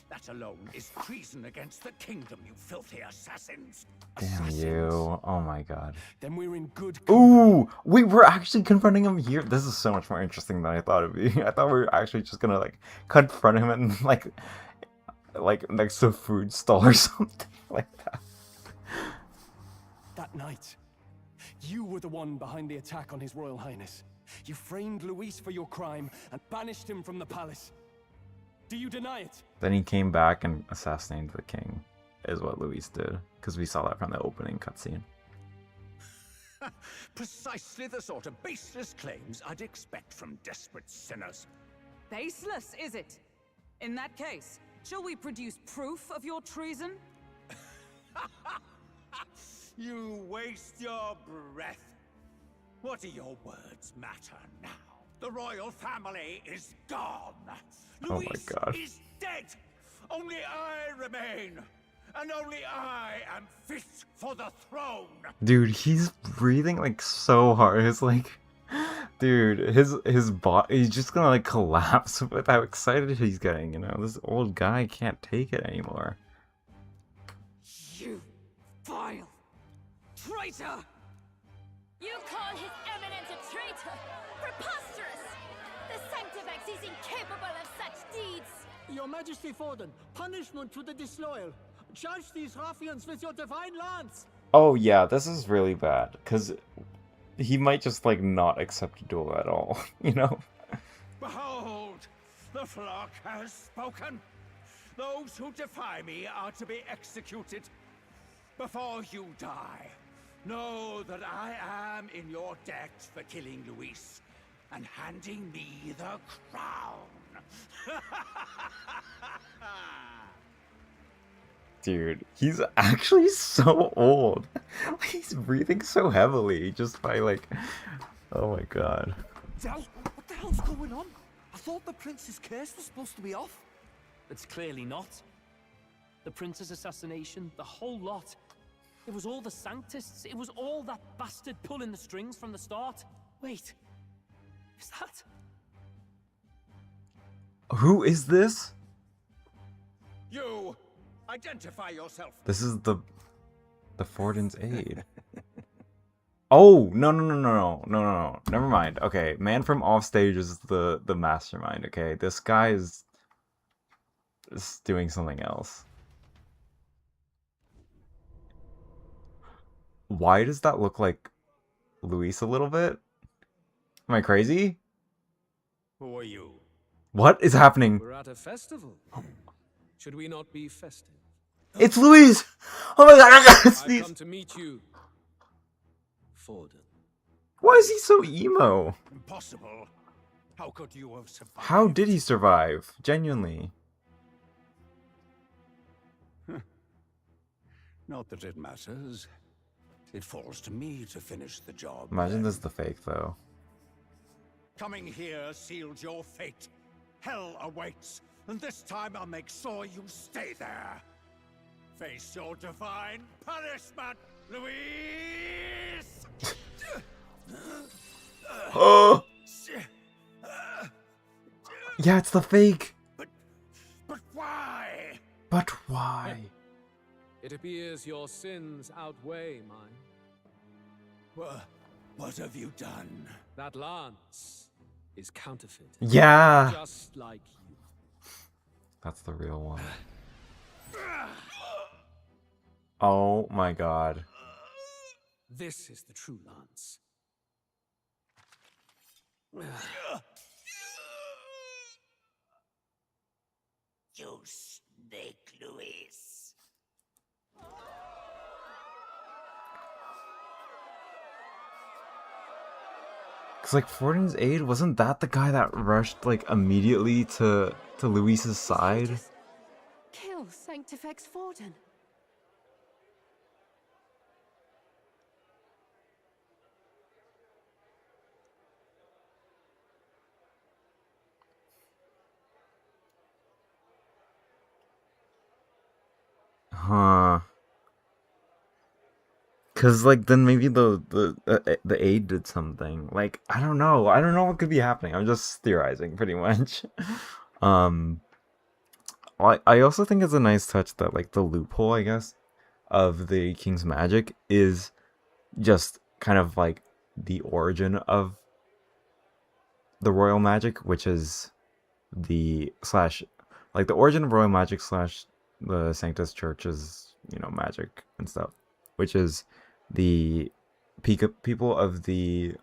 [SPEAKER 2] That alone is treason against the kingdom, you filthy assassins.
[SPEAKER 1] Damn you. Oh my god.
[SPEAKER 7] Then we're in good
[SPEAKER 1] Ooh! We were actually confronting him here. This is so much more interesting than I thought it'd be. I thought we were actually just gonna like confront him and like next to a food stall or something like that.
[SPEAKER 7] That night, You were the one behind the attack on His Royal Highness. You framed Luis for your crime and banished him from the palace. Do you deny it?
[SPEAKER 1] Then he came back and assassinated the king, is what Luis did, because we saw that from the opening cutscene.
[SPEAKER 2] Precisely the sort of baseless claims I'd expect from desperate sinners.
[SPEAKER 6] Baseless, is it? In that case, shall we produce proof of your treason?
[SPEAKER 2] You waste your breath. What do your words matter now? The royal family is gone.
[SPEAKER 1] Oh
[SPEAKER 2] Luis
[SPEAKER 1] my god.
[SPEAKER 2] is dead. Only I remain. And only I am fit for the throne.
[SPEAKER 1] Dude, he's breathing like so hard. It's like, dude, his body, he's just gonna like collapse with how excited he's getting, you know? This old guy can't take it anymore.
[SPEAKER 6] You vile traitor!
[SPEAKER 12] You call His Eminence a traitor? Preposterous! The Sanctifex is incapable of such deeds!
[SPEAKER 18] Your Majesty Forden, punishment to the disloyal. Charge these ruffians with your divine lance!
[SPEAKER 1] Oh yeah, this is really bad, because he might just like not accept a duel at all, you know?
[SPEAKER 2] Behold, the flock has spoken. Those who defy me are to be executed. Before you die, know that I am in your debt for killing Luis and handing me the crown.
[SPEAKER 1] Dude, he's actually so old. He's breathing so heavily just by like, oh my god.
[SPEAKER 11] Del, what the hell's going on? I thought the prince's curse was supposed to be off.
[SPEAKER 4] It's clearly not. The prince's assassination, the whole lot. It was all the Sanctists. It was all that bastard pulling the strings from the start. Wait, is that?
[SPEAKER 1] Who is this?
[SPEAKER 2] You identify yourself.
[SPEAKER 1] This is the Forden's aide. Oh, no. Never mind. Okay, man from offstage is the mastermind, okay? This guy is doing something else. Why does that look like Luis a little bit? Am I crazy?
[SPEAKER 2] Who are you?
[SPEAKER 1] What is happening?
[SPEAKER 5] We're at a festival. Should we not be festive?
[SPEAKER 1] It's Luis! Oh my god, I gotta
[SPEAKER 5] I've
[SPEAKER 1] sneeze!
[SPEAKER 5] come to meet you, Forden.
[SPEAKER 1] Why is he so emo?
[SPEAKER 2] Impossible. How could you have survived?
[SPEAKER 1] How did he survive? Genuinely.
[SPEAKER 2] Not that it matters. It falls to me to finish the job.
[SPEAKER 1] Imagine this is the fake, though.
[SPEAKER 2] Coming here sealed your fate. Hell awaits, and this time I'll make sure you stay there. Face your divine punishment, Luis!
[SPEAKER 1] Oh! Yeah, it's the fake!
[SPEAKER 2] But why?
[SPEAKER 1] But why?
[SPEAKER 5] It appears your sins outweigh mine.
[SPEAKER 2] What have you done?
[SPEAKER 5] That lance is counterfeit.
[SPEAKER 1] Yeah!
[SPEAKER 5] Just like you.
[SPEAKER 1] That's the real one. Oh my god.
[SPEAKER 5] This is the true lance.
[SPEAKER 2] You snake, Luis.
[SPEAKER 1] Cause like Forden's aide, wasn't that the guy that rushed like immediately to Luis's side?
[SPEAKER 3] Kill Sanctifex Forden.
[SPEAKER 1] Huh. Cause like then maybe the aide did something. Like I don't know what could be happening. I'm just theorizing pretty much. I also think it's a nice touch that like the loophole, I guess, of the king's magic is just kind of like the origin of the royal magic, which is the like the origin of royal magic / the Sanctus Church's, you know, magic and stuff, which is the people of the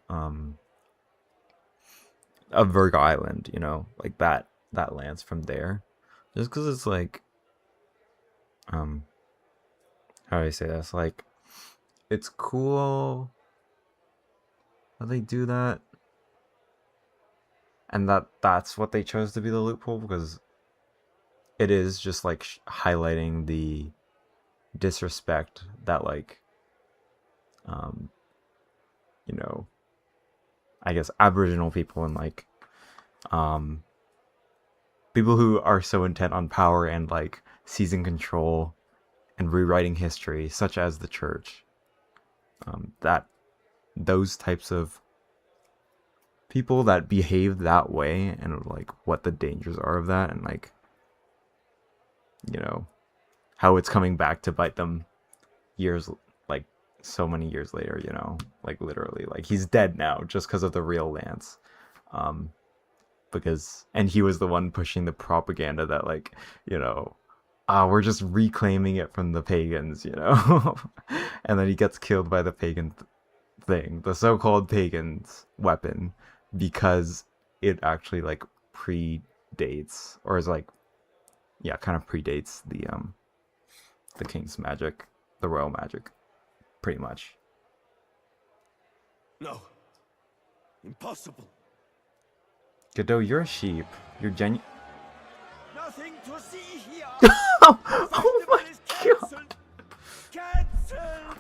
[SPEAKER 1] of Virgo Island, you know, like that lands from there, just because it's like, how do I say this? Like, it's cool how they do that, and that's what they chose to be the loophole, because it is just like highlighting the disrespect that, like, you know, I guess Aboriginal people and like people who are so intent on power and like seizing control and rewriting history, such as the church, that those types of people that behave that way, and like what the dangers are of that, and like, you know, how it's coming back to bite them years, like so many years later, you know, like literally, like he's dead now just because of the real Lance, and he was the one pushing the propaganda that, like, you know, we're just reclaiming it from the pagans, you know. And then he gets killed by the pagan thing, the so-called pagan's weapon, because it actually like predates, or is like, yeah, kind of predates the king's magic, the royal magic, pretty much.
[SPEAKER 10] No. Impossible.
[SPEAKER 1] Godot, you're a sheep. You're
[SPEAKER 10] Nothing to see here.
[SPEAKER 1] Oh my god.
[SPEAKER 10] Cancelled.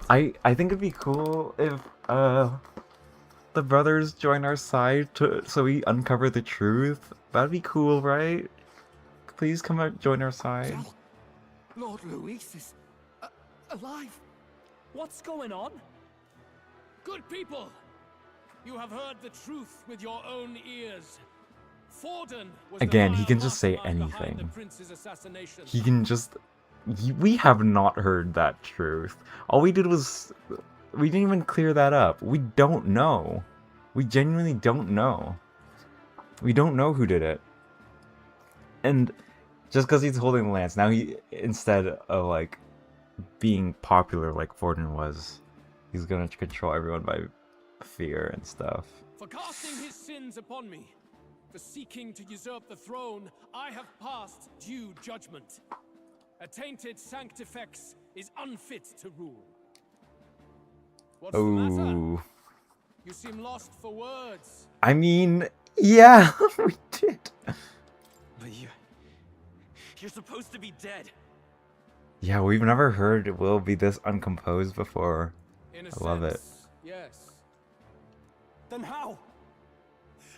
[SPEAKER 1] I think it'd be cool if the brothers join our side so we uncover the truth. That'd be cool, right? Please come out, join our side.
[SPEAKER 11] Lord Luis is alive.
[SPEAKER 4] What's going on?
[SPEAKER 5] Good people, you have heard the truth with your own ears. Forden was
[SPEAKER 1] Again, he can just say anything. He can just... we have not heard that truth. All we did was... we didn't even clear that up. We don't know. We genuinely don't know. We don't know who did it. And just because he's holding the lance, now he, instead of like being popular like Forden was, he's gonna control everyone by fear and stuff.
[SPEAKER 5] For casting his sins upon me, for seeking to usurp the throne, I have passed due judgment. A tainted Sanctifex is unfit to rule. What's the matter? You seem lost for words.
[SPEAKER 1] I mean, yeah, we did.
[SPEAKER 10] But you're supposed to be dead.
[SPEAKER 1] Yeah, we've never heard Will be this uncomposed before. I love it.
[SPEAKER 5] Yes.
[SPEAKER 7] Then how?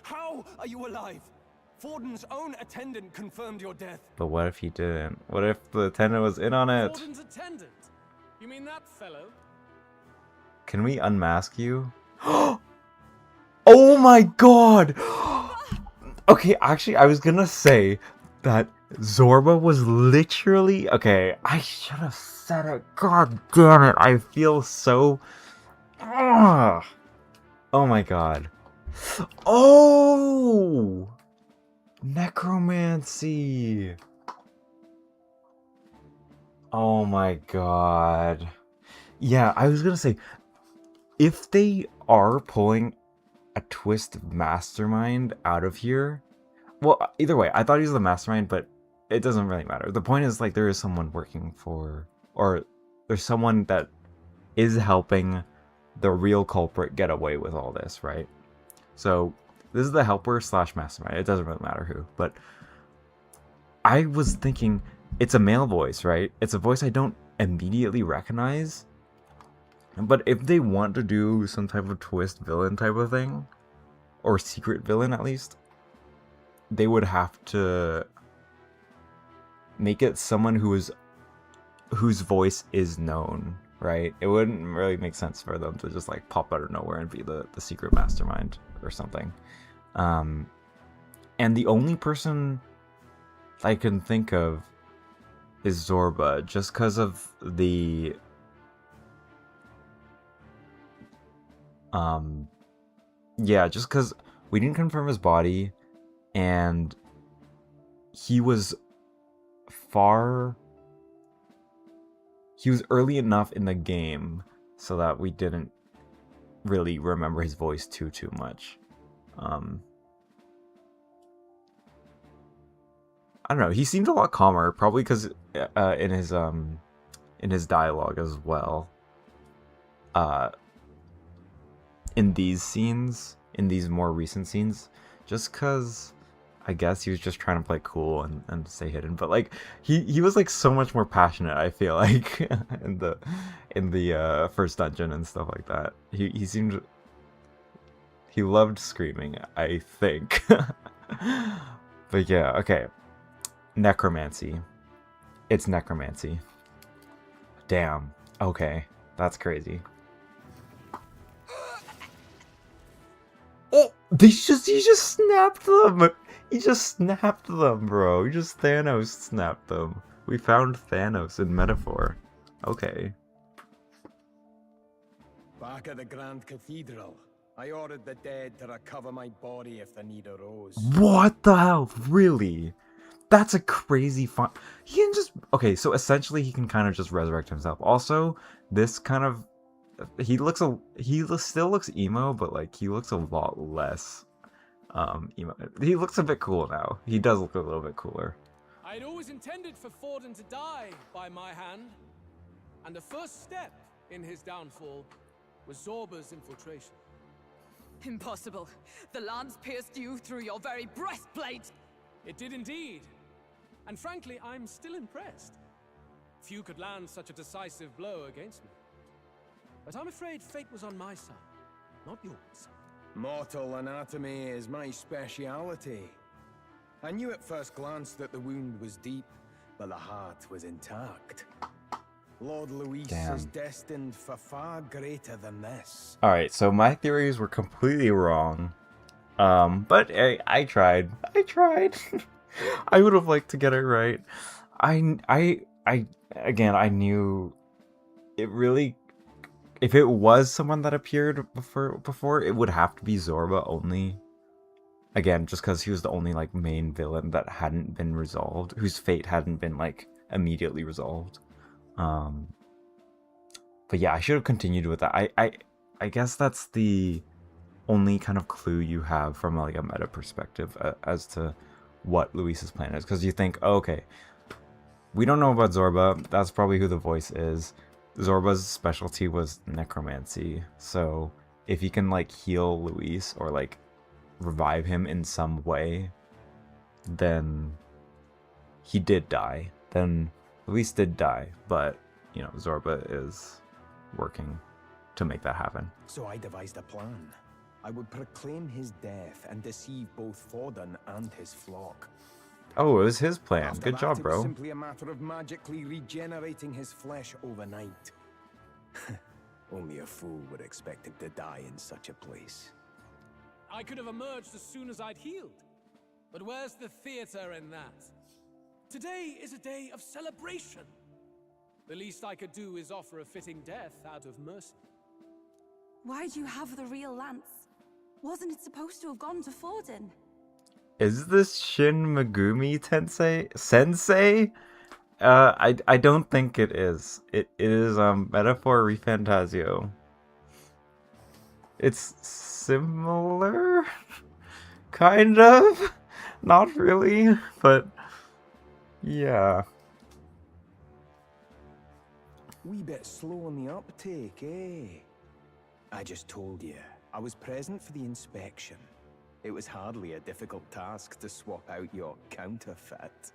[SPEAKER 7] How are you alive? Forden's own attendant confirmed your death.
[SPEAKER 1] But what if he didn't? What if the attendant was in on it?
[SPEAKER 5] Forden's attendant? You mean that fellow?
[SPEAKER 1] Can we unmask you? Oh my god! Okay, actually, I was gonna say that Zorba was literally... okay, I should have said it. God damn it. I feel so... oh my god. Oh! Necromancy! Oh my god. Yeah, I was gonna say, if they are pulling a twist mastermind out of here, well, either way, I thought he was the mastermind, but it doesn't really matter. The point is, like, there is someone working for, or there's someone that is helping the real culprit get away with all this, right? So this is the helper / mastermind. It doesn't really matter who, but I was thinking it's a male voice, right? It's a voice I don't immediately recognize. But if they want to do some type of twist villain type of thing, or secret villain at least, they would have to make it someone whose voice is known, right? It wouldn't really make sense for them to just like pop out of nowhere and be the secret mastermind or something. And the only person I can think of is Zorba, just because of the yeah, just because we didn't confirm his body, and he was early enough in the game so that we didn't really remember his voice too much. I don't know. He seemed a lot calmer, probably because in his dialogue as well. In these scenes, in these more recent scenes, just because I guess he was just trying to play cool and stay hidden. But like he was like so much more passionate, I feel like, in the first dungeon and stuff like that. He seemed, he loved screaming, I think. But yeah, okay. Necromancy. It's necromancy. Damn. Okay. That's crazy. Oh, he just snapped them. He just snapped them, bro. He just Thanos snapped them. We found Thanos in metaphor. Okay.
[SPEAKER 7] Back at the Grand Cathedral, I ordered the dead to recover my body if the need arose.
[SPEAKER 1] What the hell? Really? That's a crazy fun. He can just, okay, so essentially he can kind of just resurrect himself. Also, this kind of, he still looks emo, but like he looks a lot less emo. He looks a bit cool now. He does look a little bit cooler.
[SPEAKER 5] I'd always intended for Forden to die by my hand, and the first step in his downfall was Zorba's infiltration.
[SPEAKER 6] Impossible. The lance pierced you through your very breastplate.
[SPEAKER 5] It did indeed. And frankly, I'm still impressed. Few could land such a decisive blow against me. But I'm afraid fate was on my side, not yours.
[SPEAKER 7] Mortal anatomy is my speciality. I knew at first glance that the wound was deep, but the heart was intact. Lord Luis is destined for far greater than this.
[SPEAKER 1] Alright, so my theories were completely wrong. But I tried. I would have liked to get it right. Again, I knew it really, if it was someone that appeared before, it would have to be Zorba only. Again, just because he was the only like main villain that hadn't been resolved, whose fate hadn't been like immediately resolved. But yeah, I should have continued with that. I guess that's the only kind of clue you have from like a meta perspective as to what Luis's plan is, because you think, oh, okay, we don't know about Zorba, that's probably who the voice is. Zorba's specialty was necromancy, so if he can like heal Luis or like revive him in some way, then he did die. Then Luis did die, but you know, Zorba is working to make that happen.
[SPEAKER 7] So I devised a plan. I would proclaim his death and deceive both Forden and his flock.
[SPEAKER 1] Oh, it was his plan.
[SPEAKER 7] After
[SPEAKER 1] Good
[SPEAKER 7] that,
[SPEAKER 1] job,
[SPEAKER 7] it was
[SPEAKER 1] bro.
[SPEAKER 7] simply a matter of magically regenerating his flesh overnight. Only a fool would expect him to die in such a place.
[SPEAKER 5] I could have emerged as soon as I'd healed. But where's the theater in that? Today is a day of celebration. The least I could do is offer a fitting death out of mercy.
[SPEAKER 8] Why do you have the real lance? Wasn't it supposed to have gone to Forden?
[SPEAKER 1] Is this Shin Megumi Sensei? I don't think it is. It is Metaphor ReFantazio. It's similar, kind of, not really, but yeah.
[SPEAKER 7] Wee bit slow on the uptake, eh? I just told you, I was present for the inspection. It was hardly a difficult task to swap out your counterfeit.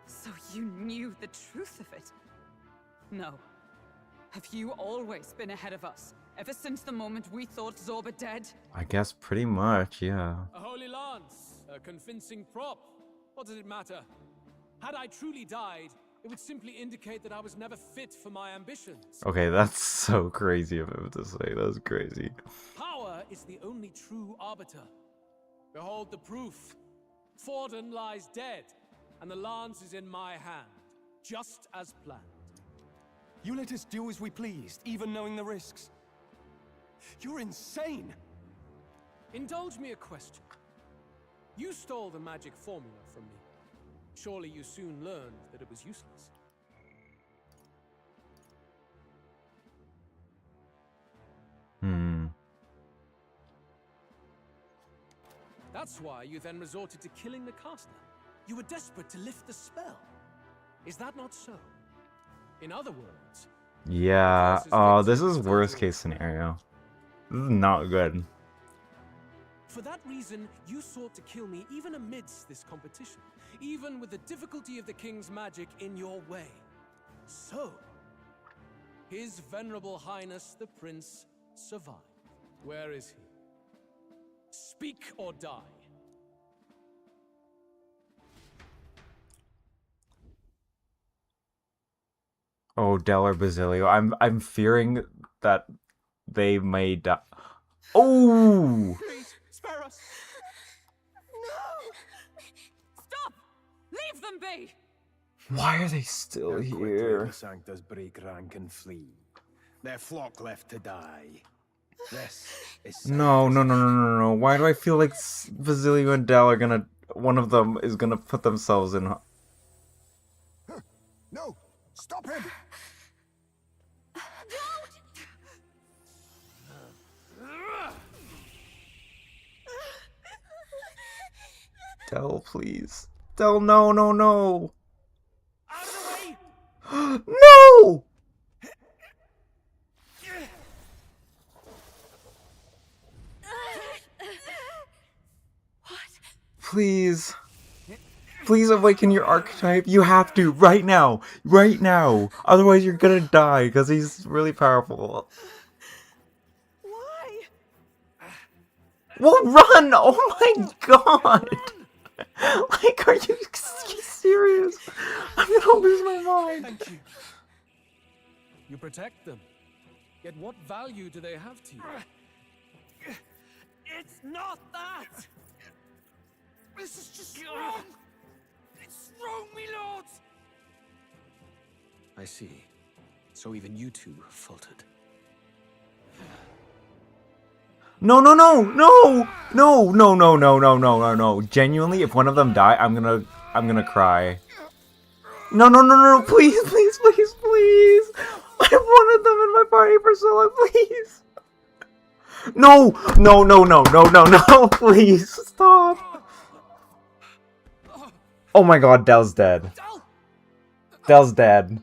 [SPEAKER 6] So you knew the truth of it? No. Have you always been ahead of us? Ever since the moment we thought Zorba dead?
[SPEAKER 1] I guess pretty much, yeah.
[SPEAKER 5] A holy lance, a convincing prop. What does it matter? Had I truly died, it would simply indicate that I was never fit for my ambitions.
[SPEAKER 1] Okay, that's so crazy of him to say. That's crazy.
[SPEAKER 5] Power is the only true arbiter. Behold the proof. Forden lies dead, and the lance is in my hand, just as planned.
[SPEAKER 7] You let us do as we pleased, even knowing the risks. You're insane!
[SPEAKER 5] Indulge me a question. You stole the magic formula from me. Surely you soon learned that it was useless. That's why you then resorted to killing the caster. You were desperate to lift the spell. Is that not so? In other words...
[SPEAKER 1] Yeah. Oh, this is worst case scenario. This is not good.
[SPEAKER 5] For that reason, you sought to kill me even amidst this competition, even with the difficulty of the king's magic in your way. So, His Venerable Highness the Prince survived. Where is he? Speak or die.
[SPEAKER 1] Oh, Del or Basilio. I'm fearing that they may die. Oh!
[SPEAKER 5] Please, spare us!
[SPEAKER 6] No! Stop! Leave them be!
[SPEAKER 1] Why are they still here?
[SPEAKER 19] The Sanctus break rank and flee. Their flock left to die. This is
[SPEAKER 1] No. Why do I feel like Basilio and Del are gonna... One of them is gonna put themselves in...
[SPEAKER 13] No! Stop him!
[SPEAKER 1] Del, please. Del, no! No! Please. Please awaken your archetype. You have to. Right now. Right now. Otherwise you're gonna die because he's really powerful.
[SPEAKER 6] Why?
[SPEAKER 1] Well, run! Oh my god! Like, are you serious? I'm gonna lose my mind.
[SPEAKER 5] Thank you. You protect them. Yet what value do they have to you?
[SPEAKER 4] It's not that! This is just wrong! It's wrong, me lords!
[SPEAKER 14] I see. So even you two faltered.
[SPEAKER 1] No. Genuinely, if one of them die, I'm gonna cry. No. Please. I wanted them in my party for so long, please. No. Please, stop. Oh my god, Del's dead. Del's dead.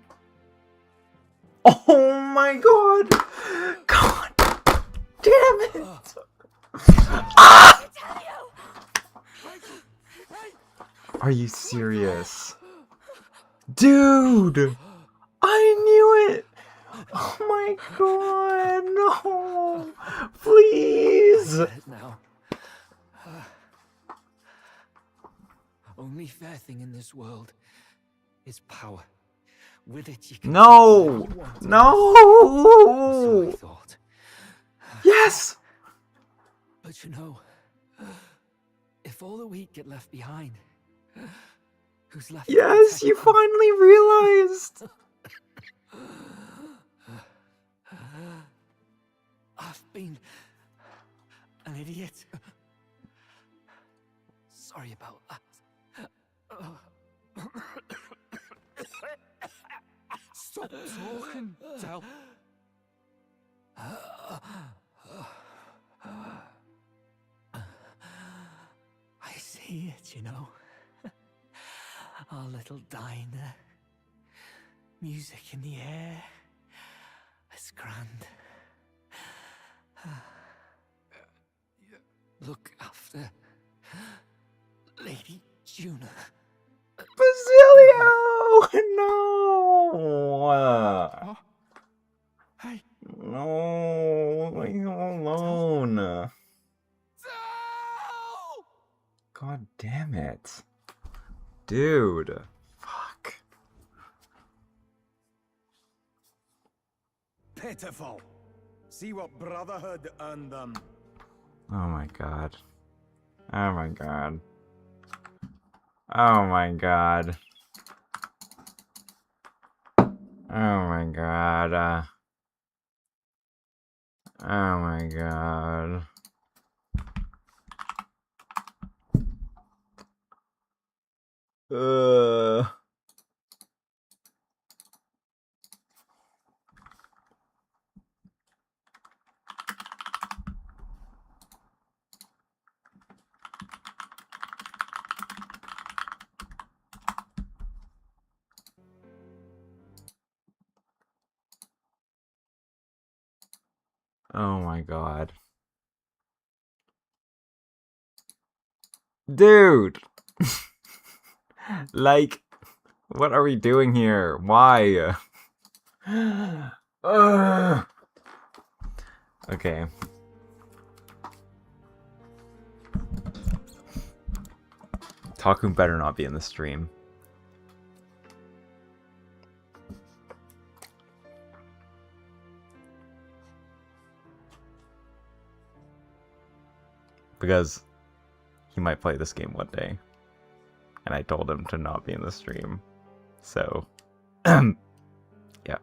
[SPEAKER 1] Oh my god. God damn it. Ah! Are you serious? Dude! I knew it! Oh my god, no! Please!
[SPEAKER 14] Now. Only fair thing in this world is power. With it you can
[SPEAKER 1] No! No!
[SPEAKER 14] So I thought.
[SPEAKER 1] Yes!
[SPEAKER 14] But you know, if all the weak get left behind, who's left?
[SPEAKER 1] Yes, you finally realized!
[SPEAKER 14] I've been an idiot. Sorry about that.
[SPEAKER 11] Stop talking, Del.
[SPEAKER 14] I see it, you know. Our little diner. Music in the air. It's grand. Look after Lady Juna.
[SPEAKER 1] Basilio! No!
[SPEAKER 11] Hey.
[SPEAKER 1] No, leave him alone. God damn it. Dude. Fuck.
[SPEAKER 19] pitiful. See what brotherhood earned them.
[SPEAKER 1] Oh my god. Oh my god. Oh my god. Oh my god. Oh my god. Uh. Oh my god. Dude! Like, what are we doing here? Why? Okay. Taku better not be in the stream. Because he might play this game one day. And I told him to not be in the stream. So, yeah.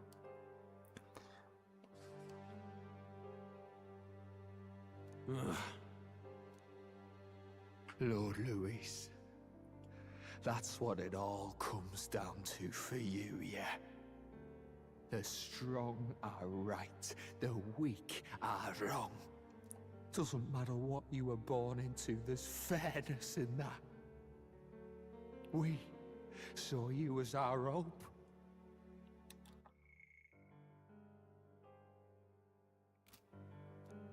[SPEAKER 14] Lord Louis, that's what it all comes down to for you, yeah? The strong are right, the weak are wrong. Doesn't matter what you were born into, there's fairness in that. We saw you as our hope.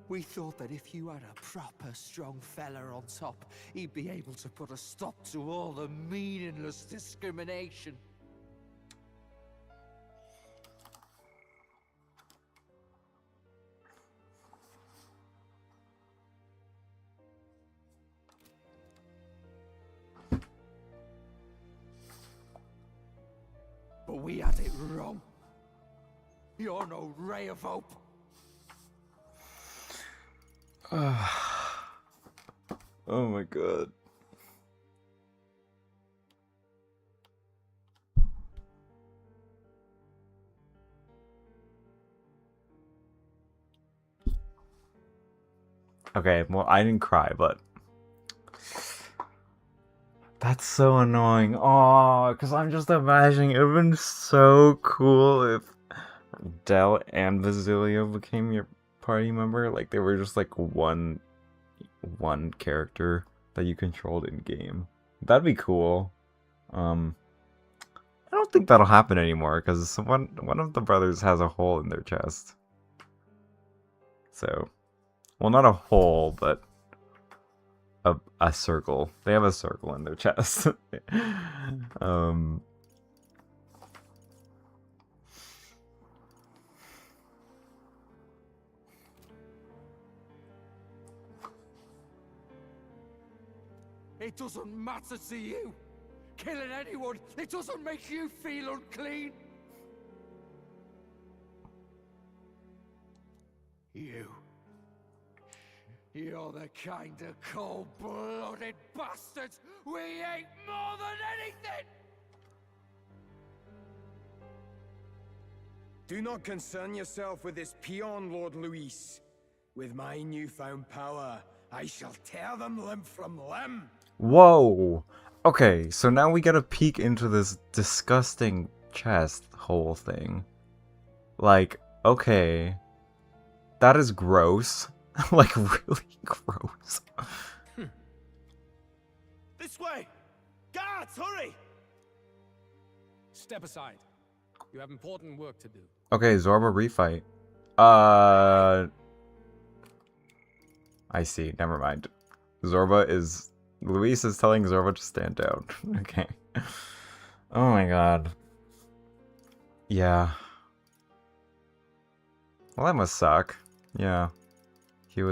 [SPEAKER 14] We thought that if you had a proper strong fella on top, he'd be able to put a stop to all the meaningless discrimination. But we had it wrong. You're no ray of hope.
[SPEAKER 1] Oh my god. Okay, well, I didn't cry, but that's so annoying. Oh, because I'm just imagining it would have been so cool if Del and Basilio became your party member. Like, they were just like one character that you controlled in game. That'd be cool. I don't think that'll happen anymore because one of the brothers has a hole in their chest. So, well, not a hole, but a circle. They have a circle in their chest.
[SPEAKER 14] It doesn't matter to you. Killing anyone, it doesn't make you feel unclean. You're the kind of cold-blooded bastards we hate more than anything!
[SPEAKER 19] Do not concern yourself with this peon, Lord Luis. With my newfound power, I shall tear them limb from limb.
[SPEAKER 1] Whoa! Okay, so now we get a peek into this disgusting chest hole thing. Like, okay. That is gross. Like, really gross.
[SPEAKER 10] This way! Guards, hurry!
[SPEAKER 5] Step aside. You have important work to do.
[SPEAKER 1] Okay, Zorba refight. I see, never mind. Luis is telling Zorba to stand down. Okay. Oh my god. Yeah. Well, that must suck. Yeah. He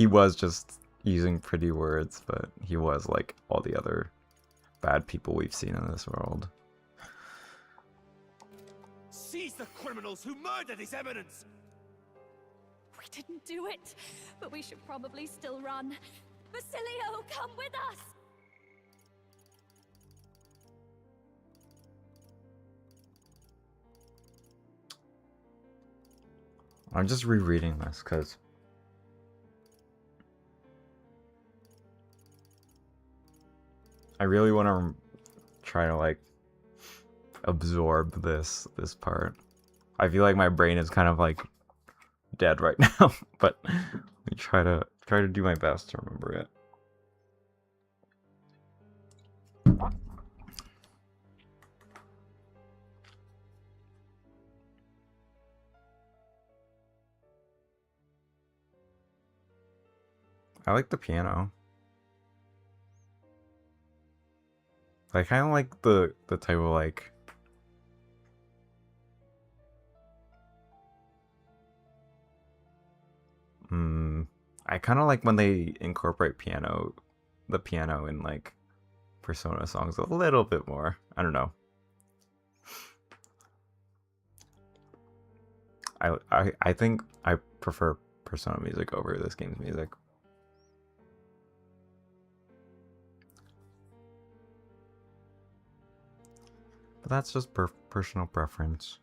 [SPEAKER 1] was just using pretty words, but he was like all the other bad people we've seen in this world.
[SPEAKER 10] Seize the criminals who murdered His Eminence!
[SPEAKER 12] We didn't do it, but we should probably still run. Basilio, come with us!
[SPEAKER 1] I'm just rereading this because I really want to try to like absorb this part. I feel like my brain is kind of like dead right now, but let me try to do my best to remember it. I like the piano. I kind of like the type of like I kind of like when they incorporate the piano in like Persona songs a little bit more. I don't know. I think I prefer Persona music over this game's music. But that's just personal preference.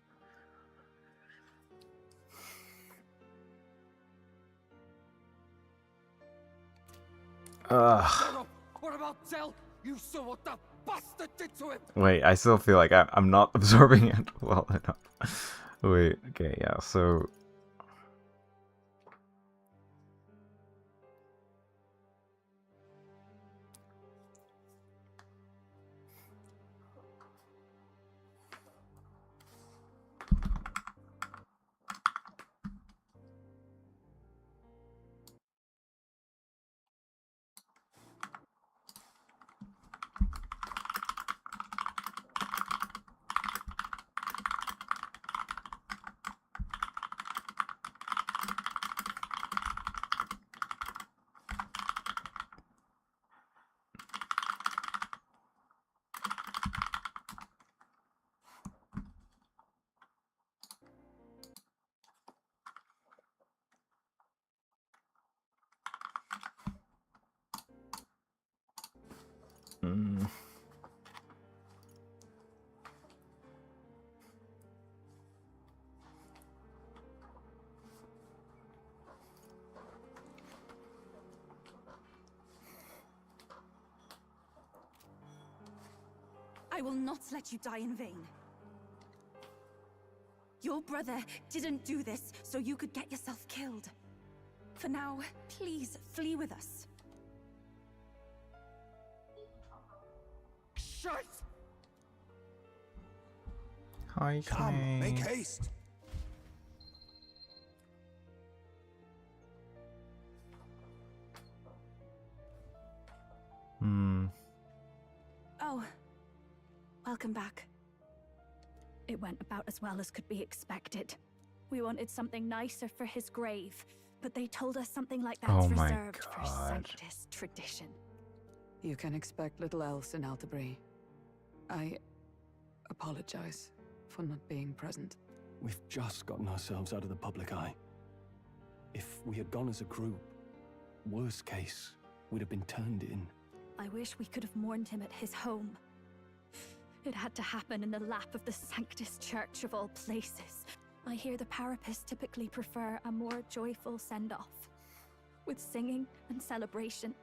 [SPEAKER 11] What about Zell? You saw what that bastard did to him!
[SPEAKER 1] Wait, I still feel like I'm not absorbing it well enough. Wait, okay, yeah, so...
[SPEAKER 8] I will not let you die in vain. Your brother didn't do this so you could get yourself killed. For now, please flee with us.
[SPEAKER 11] Shit!
[SPEAKER 1] Hi,
[SPEAKER 13] Come, make haste.
[SPEAKER 8] Oh, welcome back.
[SPEAKER 12] It went about as well as could be expected. We wanted something nicer for his grave, but they told us something like that's
[SPEAKER 1] Oh my
[SPEAKER 12] reserved for
[SPEAKER 1] God.
[SPEAKER 12] Sanctus tradition.
[SPEAKER 6] You can expect little else in Altabri. I apologize for not being present.
[SPEAKER 7] We've just gotten ourselves out of the public eye. If we had gone as a group, worst case, we'd have been turned in.
[SPEAKER 12] I wish we could have mourned him at his home. It had to happen in the lap of the Sanctus Church of all places. I hear the Parapists typically prefer a more joyful send-off, with singing and celebration.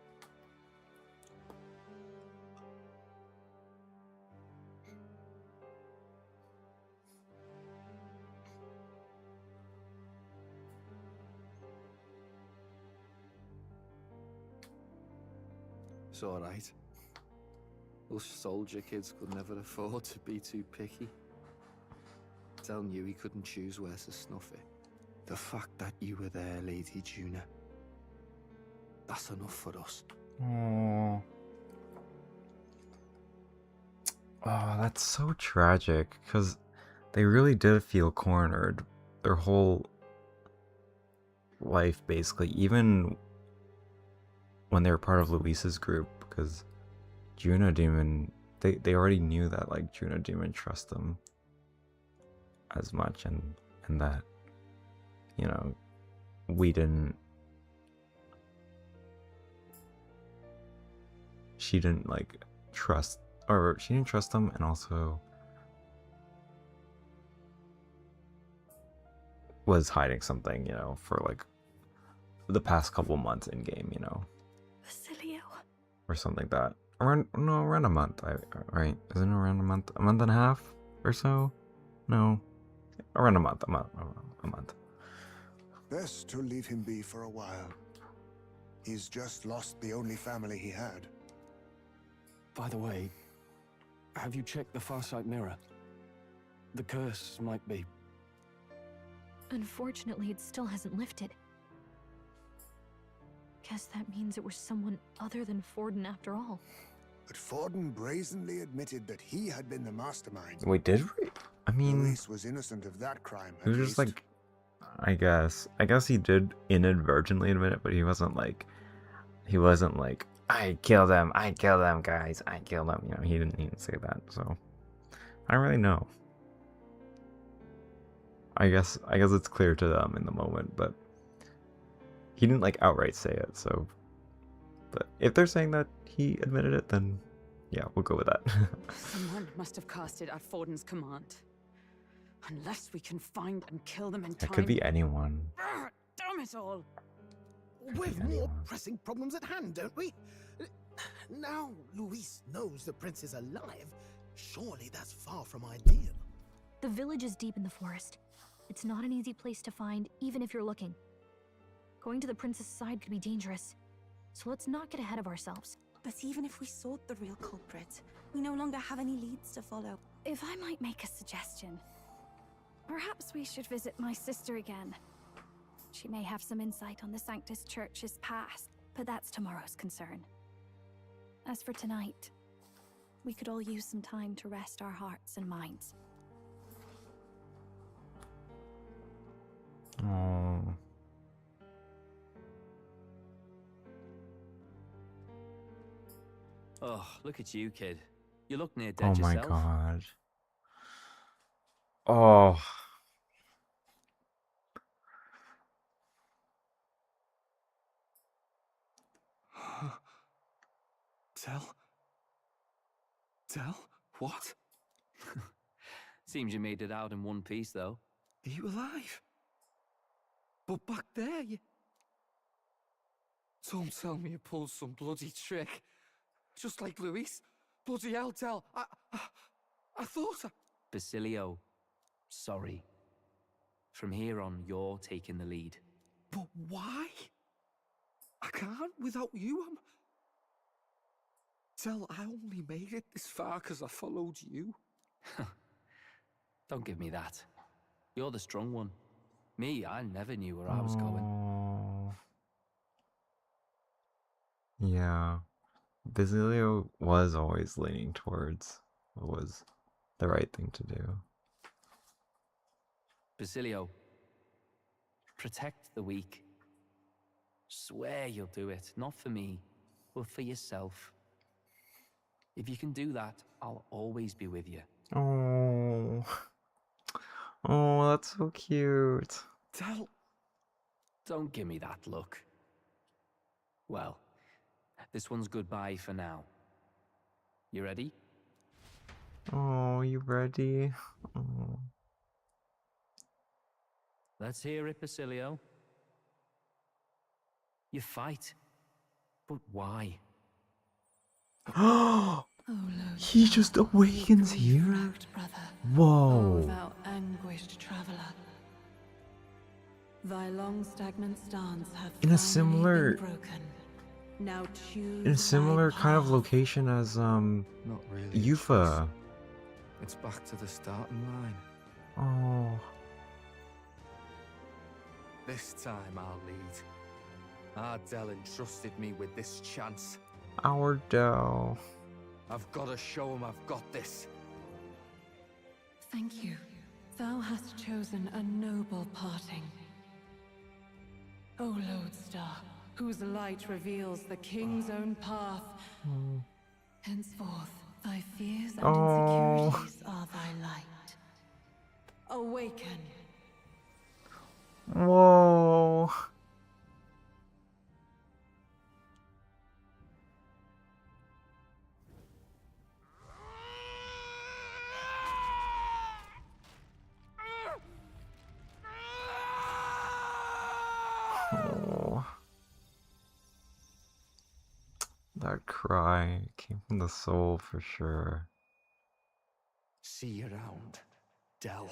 [SPEAKER 20] It's alright. Us soldier kids could never afford to be too picky. Telling you he couldn't choose where to snuff it. The fact that you were there, Lady Juna, that's enough for us.
[SPEAKER 1] Oh. Oh, that's so tragic, because they really did feel cornered. Their whole life, basically, even when they were part of Luis's group, because Juna didn't even, they already knew that, like, Juna didn't even trust them as much, and that, you know, she didn't like trust, or she didn't trust them, and also was hiding something, you know, for like the past couple months in game, you know,
[SPEAKER 12] Basilio.
[SPEAKER 1] or something like that, around a month. Right? Isn't it around a month and a half or so? No, around a month. A month.
[SPEAKER 13] Best to leave him be for a while. He's just lost the only family he had.
[SPEAKER 7] By the way, have you checked the Farsight mirror? The curse might be...
[SPEAKER 17] Unfortunately, it still hasn't lifted. Guess that means it was someone other than Forden after all.
[SPEAKER 13] But Forden brazenly admitted that he had been the mastermind.
[SPEAKER 1] Wait, did we? I mean,
[SPEAKER 13] Luis was innocent of that crime.
[SPEAKER 1] he was just like, I guess he did inadvertently admit it, but he wasn't like, I killed them, guys, I killed them. You know, he didn't even say that. So I don't really know. I guess it's clear to them in the moment, but he didn't like outright say it. So, but if they're saying that he admitted it, then yeah, we'll go with that.
[SPEAKER 6] Someone must have cast it at Forden's command. Unless we can find and kill them in
[SPEAKER 1] It
[SPEAKER 6] time.
[SPEAKER 1] could be anyone.
[SPEAKER 6] Damn it all!
[SPEAKER 18] We've more pressing problems at hand, don't we? Now Luis knows the prince is alive. Surely that's far from ideal.
[SPEAKER 17] The village is deep in the forest. It's not an easy place to find, even if you're looking. Going to the prince's side could be dangerous, so let's not get ahead of ourselves.
[SPEAKER 8] But even if we sought the real culprit, we no longer have any leads to follow.
[SPEAKER 12] If I might make a suggestion, perhaps we should visit my sister again. She may have some insight on the Sanctus Church's past, but that's tomorrow's concern. As for tonight, we could all use some time to rest our hearts and minds.
[SPEAKER 1] Oh.
[SPEAKER 21] Oh, look at you, kid. You look near dead
[SPEAKER 1] Oh my
[SPEAKER 21] yourself.
[SPEAKER 1] god. Oh.
[SPEAKER 20] Tell? What?
[SPEAKER 21] Seems you made it out in one piece, though.
[SPEAKER 20] Are you alive? But back there, you... Don't tell me you pulled some bloody trick. Just like Luis. Bloody hell, Tell. I thought I...
[SPEAKER 21] Basilio, sorry. From here on, you're taking the lead.
[SPEAKER 20] But why? I can't without you. Tell, I only made it this far because I followed you.
[SPEAKER 21] Don't give me that. You're the strong one. Me, I never knew where I was going.
[SPEAKER 1] Yeah. Basilio was always leaning towards what was the right thing to do.
[SPEAKER 21] Basilio, protect the weak. Swear you'll do it, not for me, but for yourself. If you can do that, I'll always be with you.
[SPEAKER 1] Oh. Oh, that's so cute.
[SPEAKER 20] Tell.
[SPEAKER 21] Don't give me that look. Well, this one's goodbye for now. You ready?
[SPEAKER 1] Oh, you ready? Oh.
[SPEAKER 21] Let's hear it, Basilio. You fight. But why?
[SPEAKER 1] He just awakens here? Whoa.
[SPEAKER 6] Thou anguished traveler. Thy long stagnant stance hath
[SPEAKER 1] In a
[SPEAKER 6] finally
[SPEAKER 1] similar...
[SPEAKER 6] been broken. Now choose
[SPEAKER 1] In a similar
[SPEAKER 6] thy
[SPEAKER 1] kind of
[SPEAKER 6] path.
[SPEAKER 1] location as,
[SPEAKER 20] Not really.
[SPEAKER 1] Yufa.
[SPEAKER 20] It's back to the starting line.
[SPEAKER 1] Oh.
[SPEAKER 20] This time I'll lead. Ardell entrusted me with this chance.
[SPEAKER 1] Our Dell.
[SPEAKER 20] I've got to show him I've got this.
[SPEAKER 6] Thank you. Thou hast chosen a noble parting. O Lodestar, whose light reveals the king's own path. Henceforth, thy fears and insecurities are thy light. Awaken.
[SPEAKER 1] Whoa. Oh. That cry. It came from the soul for sure.
[SPEAKER 14] See you around, Del.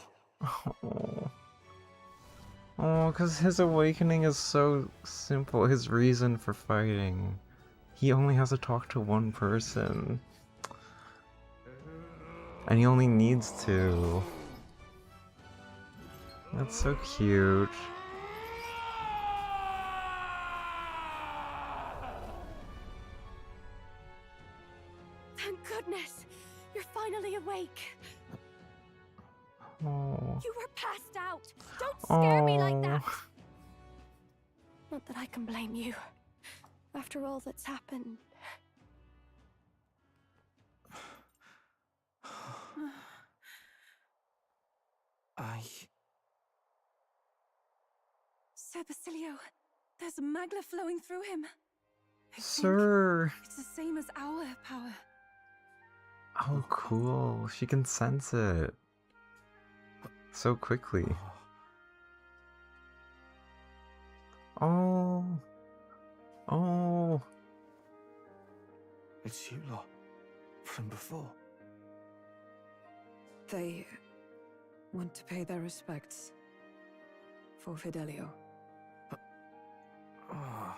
[SPEAKER 1] Oh, because his awakening is so simple. His reason for fighting. He only has to talk to one person. And he only needs to. That's so cute.
[SPEAKER 3] Thank goodness! You're finally awake!
[SPEAKER 1] Oh.
[SPEAKER 3] You were passed out! Don't scare me like that!
[SPEAKER 1] Oh.
[SPEAKER 3] Not that I can blame you. After all that's happened.
[SPEAKER 8] Sir Basilio, there's magla flowing through him. I think
[SPEAKER 1] Sir!
[SPEAKER 8] it's the same as our power.
[SPEAKER 1] Oh, cool. She can sense it. So quickly. Oh. Oh.
[SPEAKER 11] It's you lot. From before.
[SPEAKER 6] They want to pay their respects for Fidelio.
[SPEAKER 11] Oh.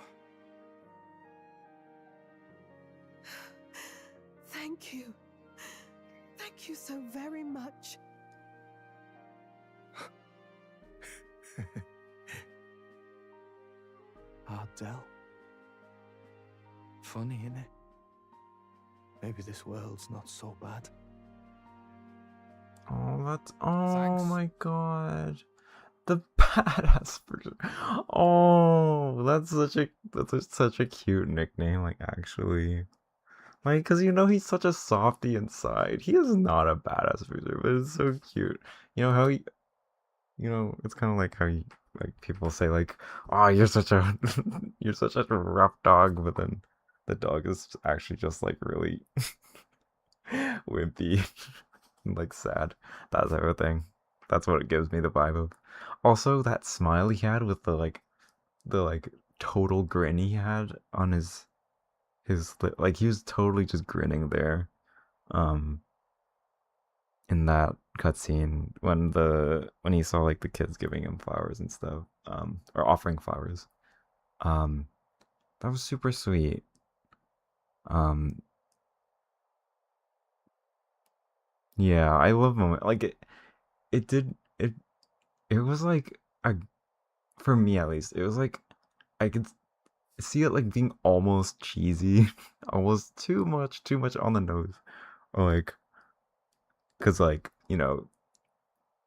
[SPEAKER 16] Thank you. Thank you so very much.
[SPEAKER 14] Del. Funny, innit? Maybe this world's not so bad.
[SPEAKER 1] Oh, that's. Oh my god. The badass person. Oh, that's such a cute nickname, like, actually. Like, because you know he's such a softie inside. He is not a badass bruiser, but it's so cute. You know how he, you know, it's kind of like how you, like, people say, like, oh, you're such a, you're such a rough dog, but then the dog is actually just, like, really wimpy, and, like, sad. That type of thing. That's what it gives me the vibe of. Also, that smile he had with the total grin he had on his lip, like, he was totally just grinning there, in that cutscene when he saw, like, the kids giving him flowers and stuff, or offering flowers. That was super sweet. Yeah, I love moment like it was like a, for me at least, it was like I could see it like being almost cheesy, almost too much on the nose, or like, because, like, you know,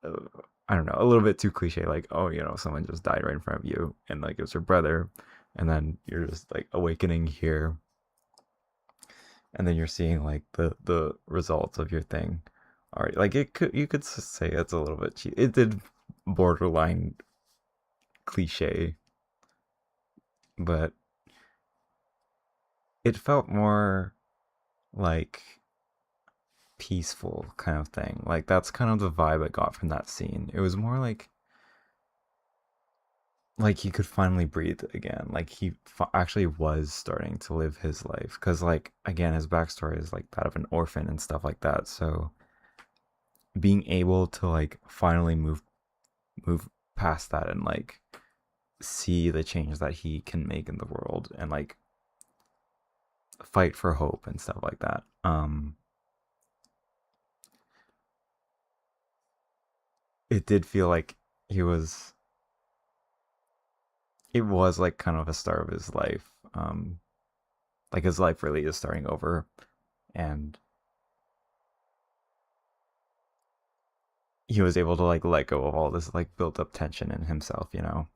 [SPEAKER 1] I don't know, a little bit too cliche, like, oh, you know, someone just died right in front of you, and, like, it was your brother, and then you're just, like, awakening here, and then you're seeing, like, the results of your thing. All right, like, you could say it's a little bit cheesy. It did borderline cliche, but it felt more like peaceful kind of thing. Like, that's kind of the vibe I got from that scene. It was more like he could finally breathe again. Like, he actually was starting to live his life, because, like, again, his backstory is like that of an orphan and stuff like that. So being able to, like, finally move past that and, like, see the change that he can make in the world, and, like, fight for hope and stuff like that. It did feel like it was like kind of a start of his life. Like, his life really is starting over, and he was able to, like, let go of all this, like, built up tension in himself, you know,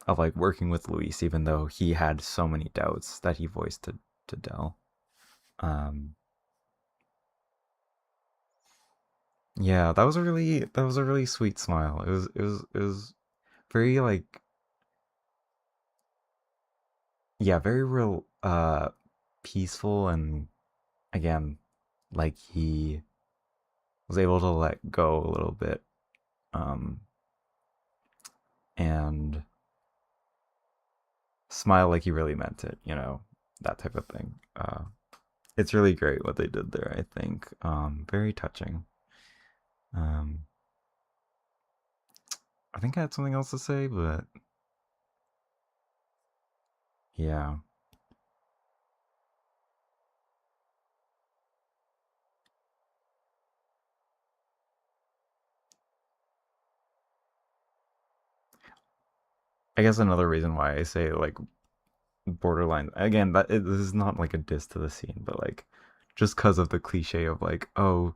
[SPEAKER 1] of, like, working with Luis, even though he had so many doubts that he voiced to Del. Yeah, that was a really sweet smile. It was very, like, yeah, very real, peaceful, and again, like, he was able to let go a little bit, and smile like he really meant it, you know, that type of thing. It's really great what they did there, I think. Very touching. I think I had something else to say, but yeah. I guess another reason why I say like borderline again, this is not like a diss to the scene, but like just because of the cliche of like, oh,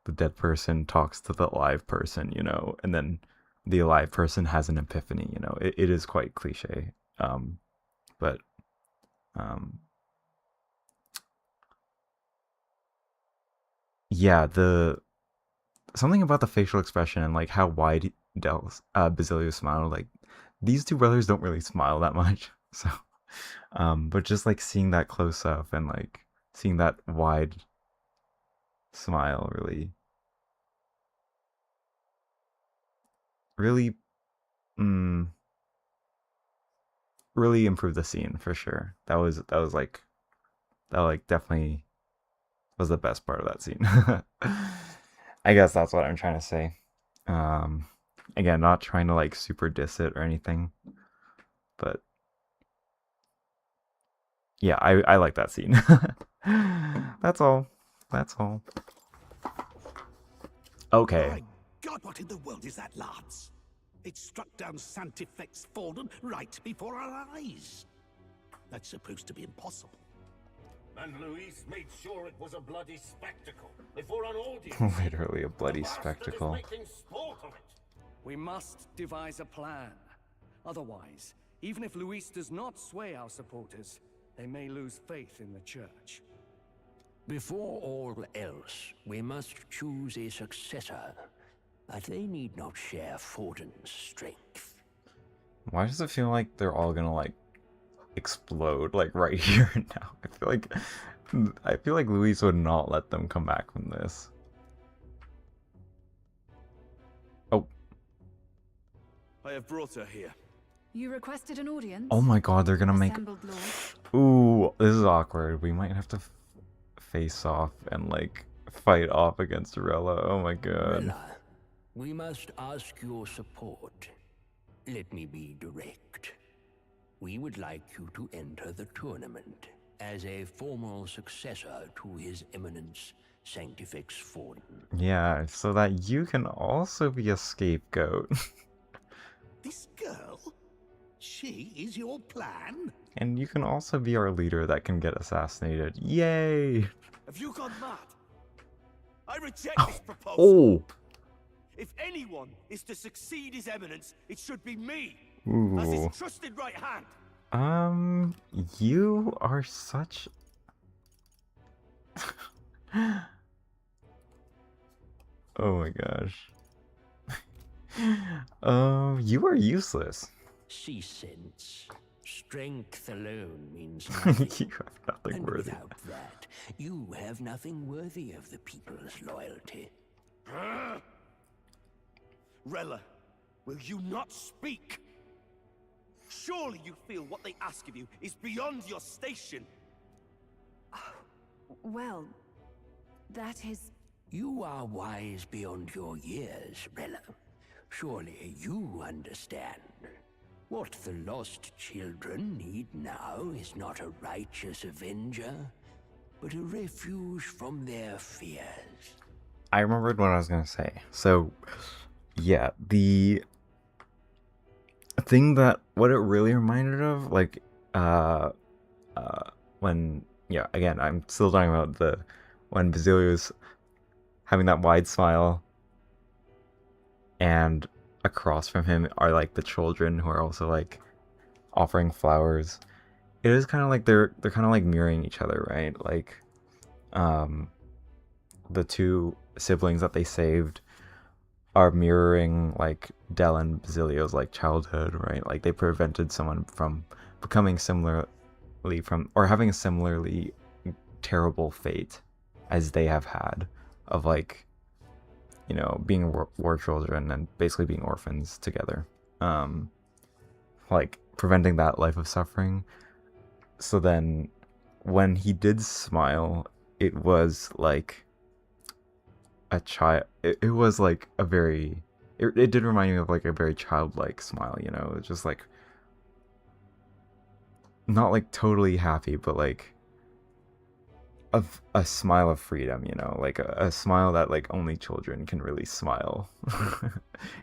[SPEAKER 1] the dead person talks to the alive person, you know, and then the alive person has an epiphany, you know. It is quite cliche. But yeah, something about the facial expression and like how wide Basilio smiled, like these two brothers don't really smile that much. So but just like seeing that close up and like seeing that wide smile really really improved the scene for sure. That definitely was the best part of that scene. I guess that's what I'm trying to say. Again, not trying to like super diss it or anything, but yeah, I like that scene. That's all. Okay.
[SPEAKER 9] My God, what in the world is that, lads? It struck down Sanctifex Forden right before our eyes. That's supposed to be impossible.
[SPEAKER 22] And Luis made sure it was a bloody spectacle before an audience.
[SPEAKER 1] Literally a bloody spectacle.
[SPEAKER 22] Making sport of it.
[SPEAKER 23] We must devise a plan. Otherwise, even if Luis does not sway our supporters, they may lose faith in the church.
[SPEAKER 15] Before all else, we must choose a successor. But they need not share Forden's strength.
[SPEAKER 1] Why does it feel like they're all gonna like explode like right here and now? I feel like Luis would not let them come back from this. Oh.
[SPEAKER 10] I have brought her here.
[SPEAKER 6] You requested an audience?
[SPEAKER 1] Oh my god, they're gonna make... Ooh, this is awkward. We might have to face off and like fight off against Rella. Oh my god.
[SPEAKER 15] Rella, we must ask your support. Let me be direct. We would like you to enter the tournament as a formal successor to His Eminence Sanctifex Forden.
[SPEAKER 1] Yeah, so that you can also be a scapegoat.
[SPEAKER 9] This girl? She is your plan?
[SPEAKER 1] And you can also be our leader that can get assassinated. Yay!
[SPEAKER 10] Have you gone mad? I reject this proposal.
[SPEAKER 1] Oh!
[SPEAKER 10] If anyone is to succeed His Eminence, it should be me.
[SPEAKER 1] Ooh.
[SPEAKER 10] As his trusted right hand.
[SPEAKER 1] You are such... Oh my gosh. You are useless.
[SPEAKER 15] She sense. Strength alone means nothing.
[SPEAKER 1] You have nothing
[SPEAKER 15] and
[SPEAKER 1] worthy.
[SPEAKER 15] Without that, you have nothing worthy of the people's loyalty.
[SPEAKER 10] Rella, will you not speak? Surely you feel what they ask of you is beyond your station.
[SPEAKER 6] Well, that is...
[SPEAKER 15] You are wise beyond your years, Rella. Surely you understand. What the lost children need now is not a righteous avenger, but a refuge from their fears.
[SPEAKER 1] I remembered what I was gonna say. So, yeah, the thing what it really reminded of, like, when, yeah, again, I'm still talking about when Basilio's having that wide smile, and across from him are like the children who are also like offering flowers. It is kind of like they're kind of like mirroring each other, right? Like, the two siblings that they saved are mirroring like Del and Basilio's like childhood, right? Like they prevented someone from becoming having a similarly terrible fate as they have had, of like, you know, being war children and basically being orphans together. Like preventing that life of suffering. So then when he did smile, it was like a child. It was like a very, it did remind me of like a very childlike smile, you know. It's just like not like totally happy, but like of a smile of freedom, you know, like a smile that like only children can really smile.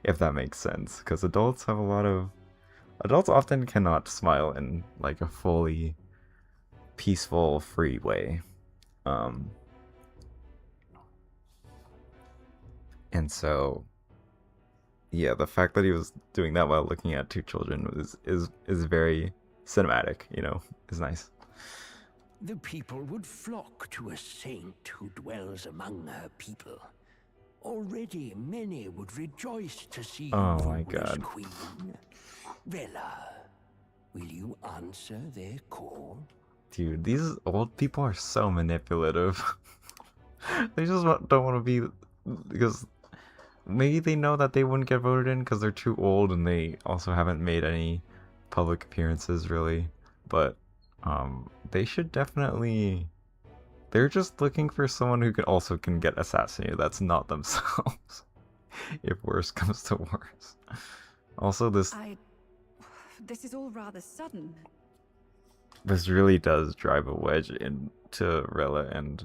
[SPEAKER 1] If that makes sense, because adults often cannot smile in like a fully peaceful, free way. And so yeah, the fact that he was doing that while looking at two children is very cinematic, you know, is nice.
[SPEAKER 15] The people would flock to a saint who dwells among her people. Already many would rejoice to see
[SPEAKER 1] Oh
[SPEAKER 15] you
[SPEAKER 1] my
[SPEAKER 15] rule as
[SPEAKER 1] God.
[SPEAKER 15] queen. Rella, will you answer their call?
[SPEAKER 1] Dude, these old people are so manipulative. They just don't want to be, because maybe they know that they wouldn't get voted in because they're too old, and they also haven't made any public appearances really. But they should definitely, they're just looking for someone who can get assassinated that's not themselves. If worse comes to worse. Also, this
[SPEAKER 6] is all rather sudden.
[SPEAKER 1] this really does drive a wedge into Rella and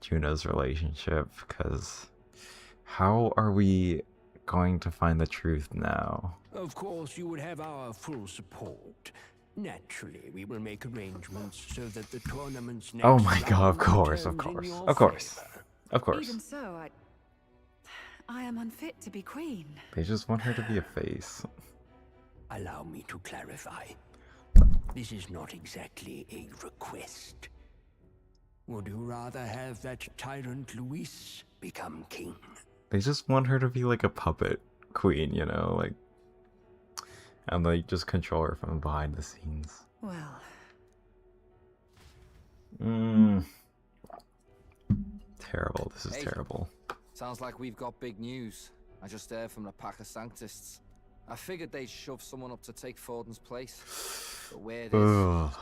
[SPEAKER 1] Juno's relationship, because how are we going to find the truth now?
[SPEAKER 15] Of course, you would have our full support. Naturally, we will make arrangements so that the tournament's next
[SPEAKER 1] Oh my god, of
[SPEAKER 15] round
[SPEAKER 1] course,
[SPEAKER 15] turns
[SPEAKER 1] of
[SPEAKER 15] in
[SPEAKER 1] course,
[SPEAKER 15] your
[SPEAKER 1] of course,
[SPEAKER 15] favor.
[SPEAKER 1] of course.
[SPEAKER 6] Even so, I am unfit to be queen.
[SPEAKER 1] They just want her to be a face.
[SPEAKER 15] Allow me to clarify. This is not exactly a request. Would you rather have that tyrant Luis become king?
[SPEAKER 1] They just want her to be like a puppet queen, you know, like, and they just control her from behind the scenes.
[SPEAKER 6] Well,
[SPEAKER 1] Terrible. This is
[SPEAKER 20] Hey.
[SPEAKER 1] terrible.
[SPEAKER 20] Sounds like we've got big news. I just heard from the pack of Sanctists. I figured they'd shove someone up to take Forden's place. But where it is,
[SPEAKER 1] Ugh.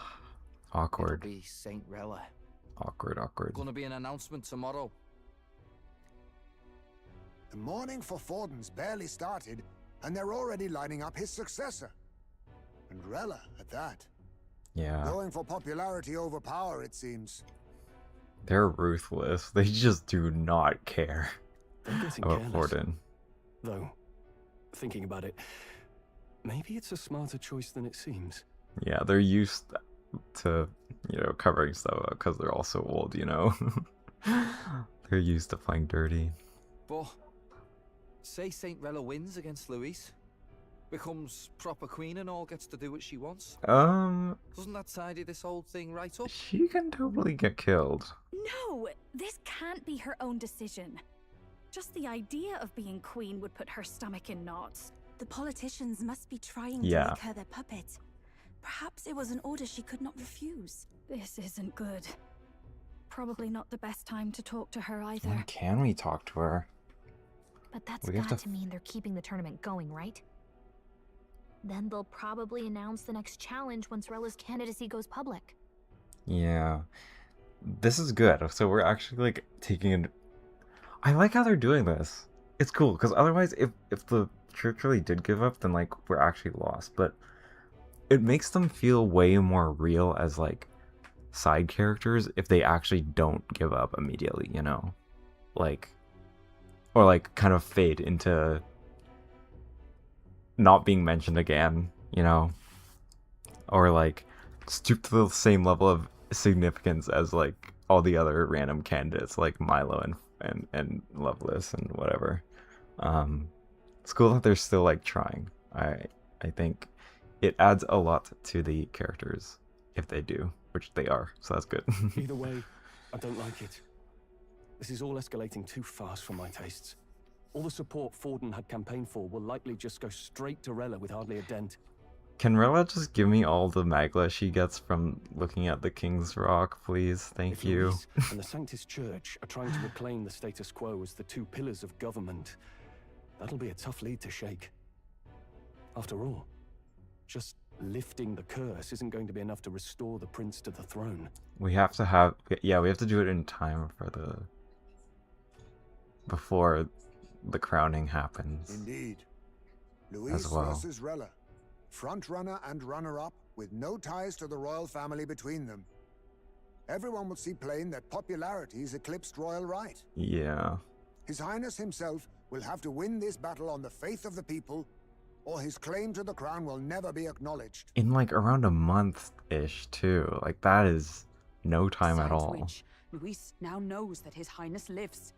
[SPEAKER 1] Awkward.
[SPEAKER 20] it'll be Saint Rella.
[SPEAKER 1] Awkward.
[SPEAKER 20] Gonna be an announcement tomorrow.
[SPEAKER 13] The mourning for Forden's barely started, and they're already lining up his successor. And Rella, at that.
[SPEAKER 1] Yeah.
[SPEAKER 13] Going for popularity over power, it seems.
[SPEAKER 1] They're ruthless. They just do not care
[SPEAKER 7] They're getting
[SPEAKER 1] about
[SPEAKER 7] careless.
[SPEAKER 1] Forden.
[SPEAKER 7] Though, thinking about it, maybe it's a smarter choice than it seems.
[SPEAKER 1] Yeah, they're used to, you know, covering stuff up because they're all so old, you know? They're used to playing dirty.
[SPEAKER 20] But say Saint Rella wins against Luis, becomes proper queen and all, gets to do what she wants.
[SPEAKER 1] Doesn't
[SPEAKER 20] that tidy this whole thing right up?
[SPEAKER 1] She can totally get killed.
[SPEAKER 12] No, this can't be her own decision. Just the idea of being queen would put her stomach in knots.
[SPEAKER 8] The politicians must be trying
[SPEAKER 1] Yeah.
[SPEAKER 8] to make her their puppet. Perhaps it was an order she could not refuse.
[SPEAKER 12] This isn't good. Probably not the best time to talk to her either.
[SPEAKER 1] When can we talk to her?
[SPEAKER 17] But that's
[SPEAKER 1] We have
[SPEAKER 17] got
[SPEAKER 1] to-
[SPEAKER 17] to mean they're keeping the tournament going, right? Then they'll probably announce the next challenge once Rella's candidacy goes public.
[SPEAKER 1] Yeah. This is good. So we're actually like taking it. I like how they're doing this. It's cool, because otherwise if the church really did give up, then like we're actually lost. But it makes them feel way more real as like side characters if they actually don't give up immediately, you know? Like, or like kind of fade into not being mentioned again, you know? Or like stoop to the same level of significance as like all the other random candidates like Milo and Loveless and whatever. It's cool that they're still like trying. I think it adds a lot to the characters if they do, which they are, so that's good.
[SPEAKER 7] Either way, I don't like it. This is all escalating too fast for my tastes. All the support Forden had campaigned for will likely just go straight to Rella with hardly a dent.
[SPEAKER 1] Can Rella just give me all the magla she gets from looking at the King's Rock, please? Thank
[SPEAKER 7] If
[SPEAKER 1] you.
[SPEAKER 7] Luis and the Sanctus Church are trying to reclaim the status quo as the two pillars of government, that'll be a tough lead to shake. After all, Just lifting the curse isn't going to be enough to restore the prince to the throne.
[SPEAKER 1] We have to have, yeah, we have to do it in time for the, before the crowning happens.
[SPEAKER 13] Indeed. Luis versus Rella. Front runner and runner-up with no ties to the royal family between them. Everyone will see plain that popularity's eclipsed royal right.
[SPEAKER 1] Yeah.
[SPEAKER 13] His Highness himself will have to win this battle on the faith of the people, or his claim to the crown will never be acknowledged.
[SPEAKER 1] In like around a month-ish too. Like that is no time at all.
[SPEAKER 6] Which, Luis now knows that His Highness lives.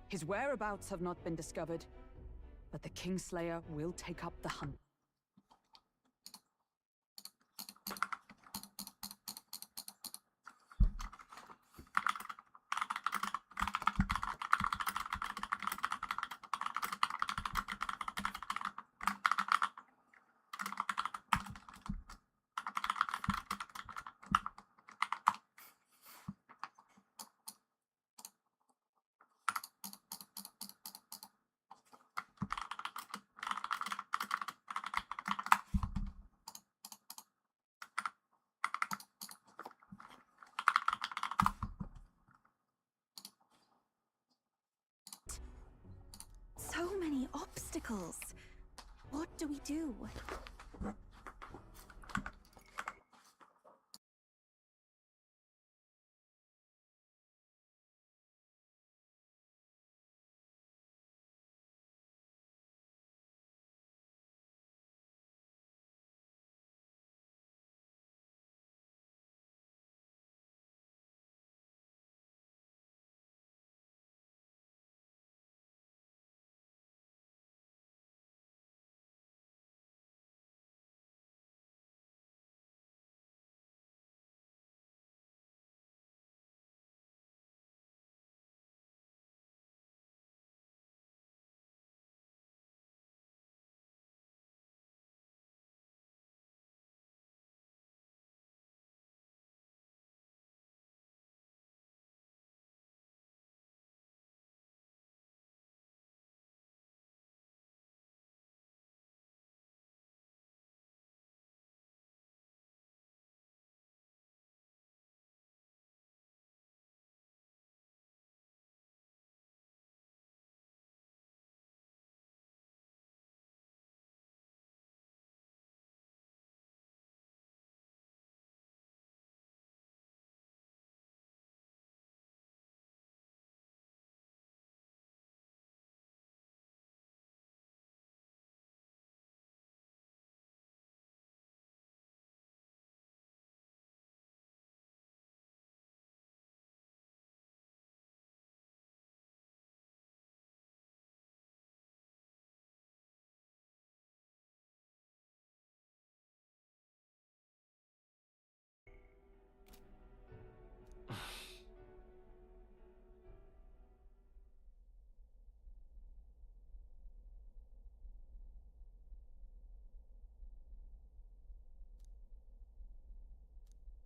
[SPEAKER 6] His whereabouts have not been discovered, but the Kingslayer will take up the hunt.
[SPEAKER 8] So many obstacles. What do we do?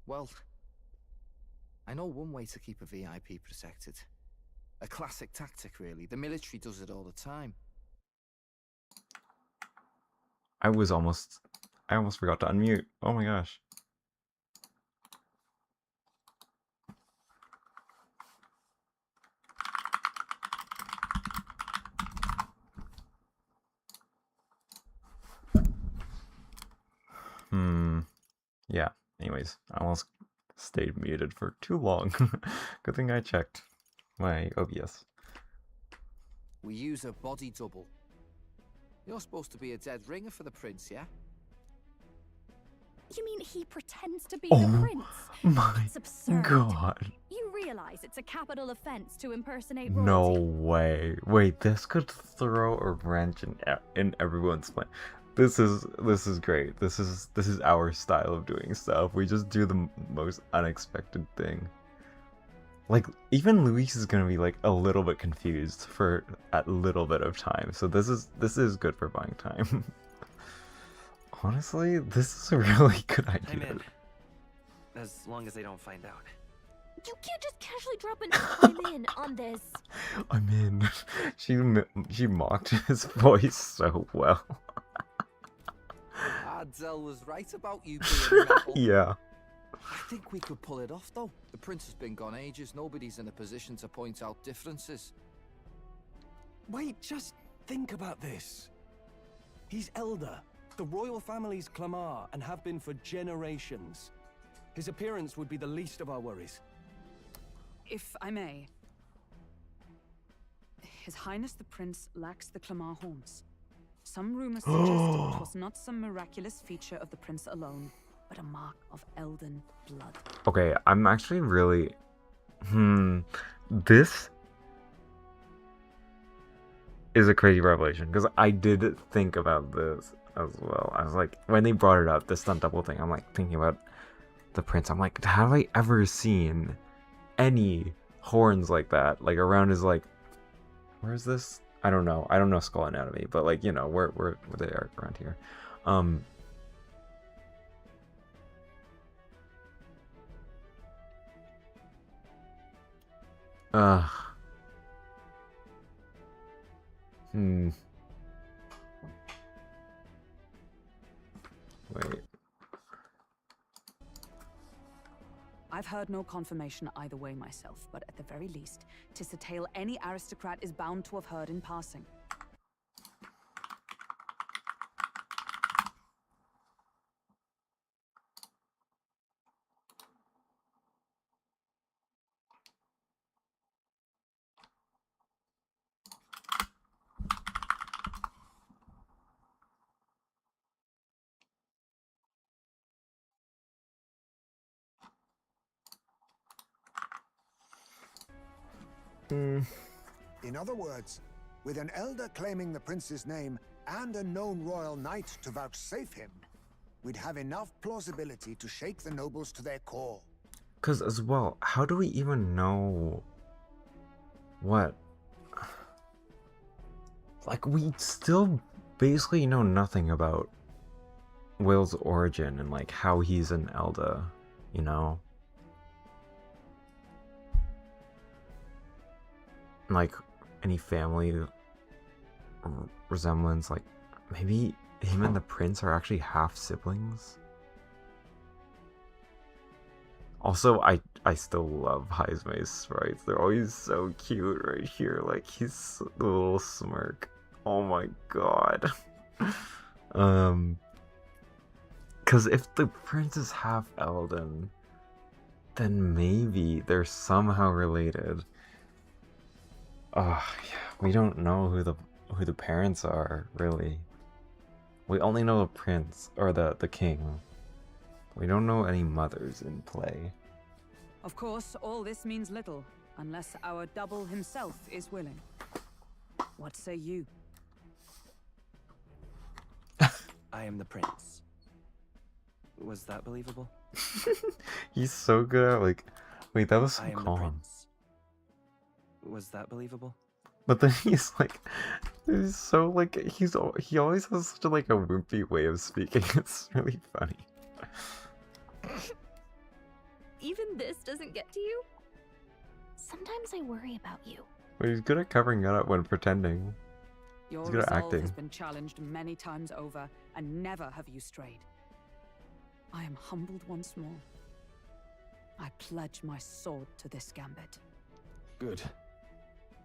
[SPEAKER 11] Well, I know one way to keep a VIP protected. A classic tactic, really. The military does it all the time.
[SPEAKER 1] I almost forgot to unmute. Oh my gosh. Yeah. Anyways, I almost stayed muted for too long. Good thing I checked my OBS.
[SPEAKER 11] We use a body double. You're supposed to be a dead ringer for the prince, yeah?
[SPEAKER 12] You mean he pretends to be the prince?
[SPEAKER 1] My
[SPEAKER 12] It's absurd.
[SPEAKER 1] God.
[SPEAKER 12] You realize it's a capital offense to impersonate royalty?
[SPEAKER 1] No way. Wait, this could throw a wrench in everyone's plan. This is great. This is our style of doing stuff. We just do the most unexpected thing. Like, even Luis is gonna be like a little bit confused for a little bit of time. So this is good for buying time. Honestly, this is a really good idea.
[SPEAKER 2] I'm in. As long as they don't find out.
[SPEAKER 12] You can't just casually drop an I'm in on this.
[SPEAKER 1] I'm in. She mocked his voice so well.
[SPEAKER 11] Adzel was right about you being metal.
[SPEAKER 1] Yeah.
[SPEAKER 11] I think we could pull it off, though. The prince has been gone ages. Nobody's in a position to point out differences.
[SPEAKER 7] Wait, just think about this. He's elder. The royal family's Clamar and have been for generations. His appearance would be the least of our worries.
[SPEAKER 6] If I may. His Highness the Prince lacks the Clamar horns. Some rumors suggest it was not some miraculous feature of the prince alone, but a mark of Elden blood.
[SPEAKER 1] Okay, I'm actually really... This is a crazy revelation, because I did think about this as well. I was like, when they brought it up, the stunt double thing, I'm like thinking about the prince. I'm like, have I ever seen any horns like that? Like around his, like, where is this? I don't know. I don't know skull anatomy, but like, you know, where they are around here. Wait.
[SPEAKER 6] I've heard no confirmation either way myself, but at the very least, 'tis a tale any aristocrat is bound to have heard in passing.
[SPEAKER 13] In other words, with an elder claiming the prince's name and a known royal knight to vouchsafe him, we'd have enough plausibility to shake the nobles to their core.
[SPEAKER 1] Because as well, how do we even know what? Like, we still basically know nothing about Will's origin and like how he's an elder, you know? Like any family resemblance, like maybe him and the prince are actually half siblings. Also, I still love Heismay's sprites. They're always so cute right here. Like he's the little smirk. Oh my god. Cause if the prince is half Elden, then maybe they're somehow related. Yeah, we don't know who the parents are, really. We only know the prince, or the king. We don't know any mothers in play.
[SPEAKER 6] Of course, all this means little, unless our double himself is willing. What say you?
[SPEAKER 2] I am the prince. Was that believable?
[SPEAKER 1] He's so good at, like, wait, that was so
[SPEAKER 2] I am the
[SPEAKER 1] calm.
[SPEAKER 2] prince. Was that believable?
[SPEAKER 1] But then he's like, he's so like, he always has such a, like, a wimpy way of speaking. It's really funny.
[SPEAKER 17] Even this doesn't get to you? Sometimes I worry about you.
[SPEAKER 1] But he's good at covering it up when pretending.
[SPEAKER 6] Your
[SPEAKER 1] He's good at
[SPEAKER 6] resolve
[SPEAKER 1] acting.
[SPEAKER 6] has been challenged many times over, and never have you strayed. I am humbled once more. I pledge my sword to this gambit.
[SPEAKER 7] Good.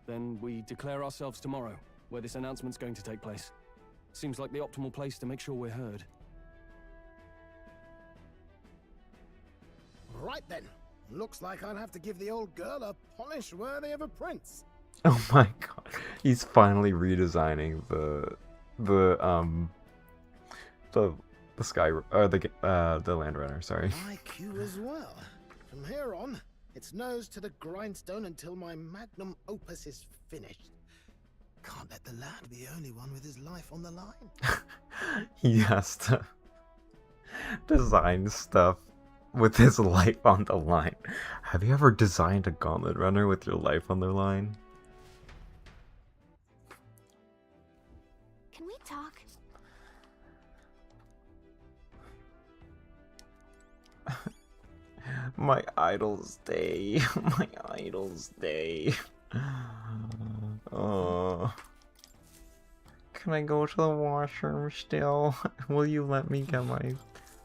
[SPEAKER 7] Then we declare ourselves tomorrow, where this announcement's going to take place. Seems like the optimal place to make sure we're heard.
[SPEAKER 18] Right then. Looks like I'll have to give the old girl a polish worthy of a prince.
[SPEAKER 1] Oh my god, he's finally redesigning the sky, or the land runner. Sorry.
[SPEAKER 18] Like you as well. From here on, it's nose to the grindstone until my magnum opus is finished. Can't let the lad be the only one with his life on the line.
[SPEAKER 1] He has to design stuff with his life on the line. Have you ever designed a gauntlet runner with your life on the line?
[SPEAKER 17] Can we talk?
[SPEAKER 1] My idol's day. My idol's day. Oh. Can I go to the washroom still? Will you let me get my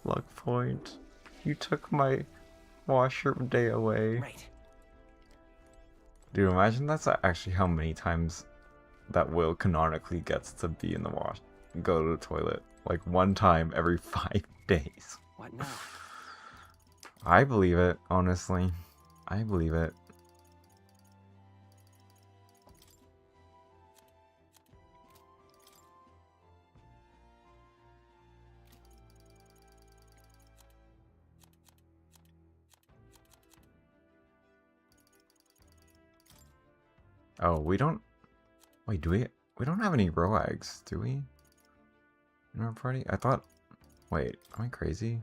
[SPEAKER 1] luck point? You took my washroom day away.
[SPEAKER 2] Right.
[SPEAKER 1] Dude, imagine that's actually how many times that Will canonically gets to be in the go to the toilet. Like 1 time every 5 days.
[SPEAKER 2] What now?
[SPEAKER 1] I believe it, honestly. I believe it. Oh, we don't... Wait, do we... We don't have any roags, do we? In our party? I thought... Wait, am I crazy?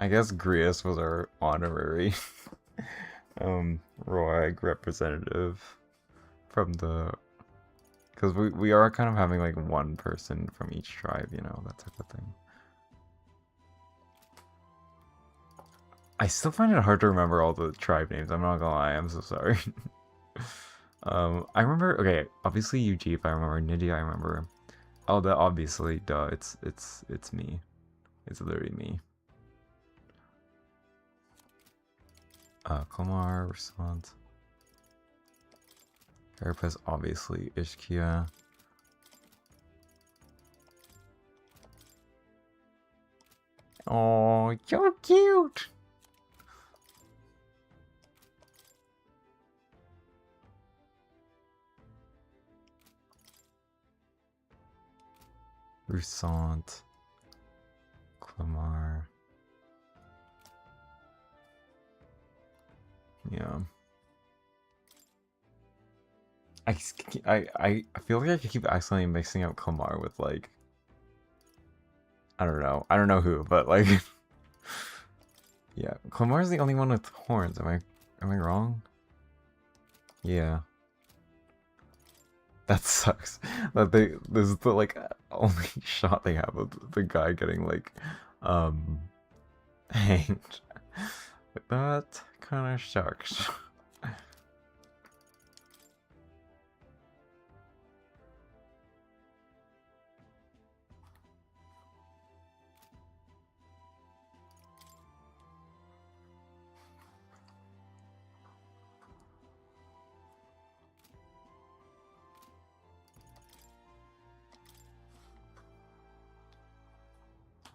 [SPEAKER 1] I guess Grius was our honorary Roag representative from the... Because we are kind of having like 1 person from each tribe, you know, that type of thing. I still find it hard to remember all the tribe names, I'm not gonna lie, I'm so sorry. I remember, okay, obviously Ujeep, I remember Nidhi, I remember. Oh, that obviously, duh, it's me. It's literally me. Komar, Resant. Carapace, obviously, Ishkia. Oh, you're cute! Resant. Clamar. Yeah. I feel like I keep accidentally mixing up Komar with like I don't know who, but like yeah, Klamar's the only one with horns. Am I wrong? Yeah. That sucks. That this is the like only shot they have of the guy getting like hanged. That kind of sucks.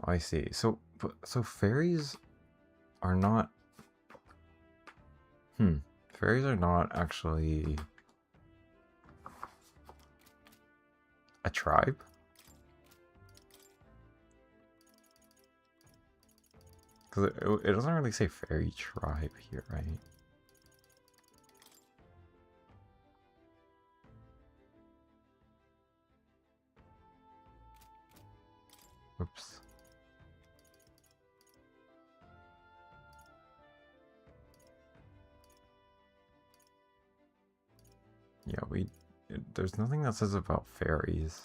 [SPEAKER 1] I see. So fairies are not... Fairies are not actually a tribe? Because it doesn't really say fairy tribe here, right? Whoops. Yeah, there's nothing that says about fairies.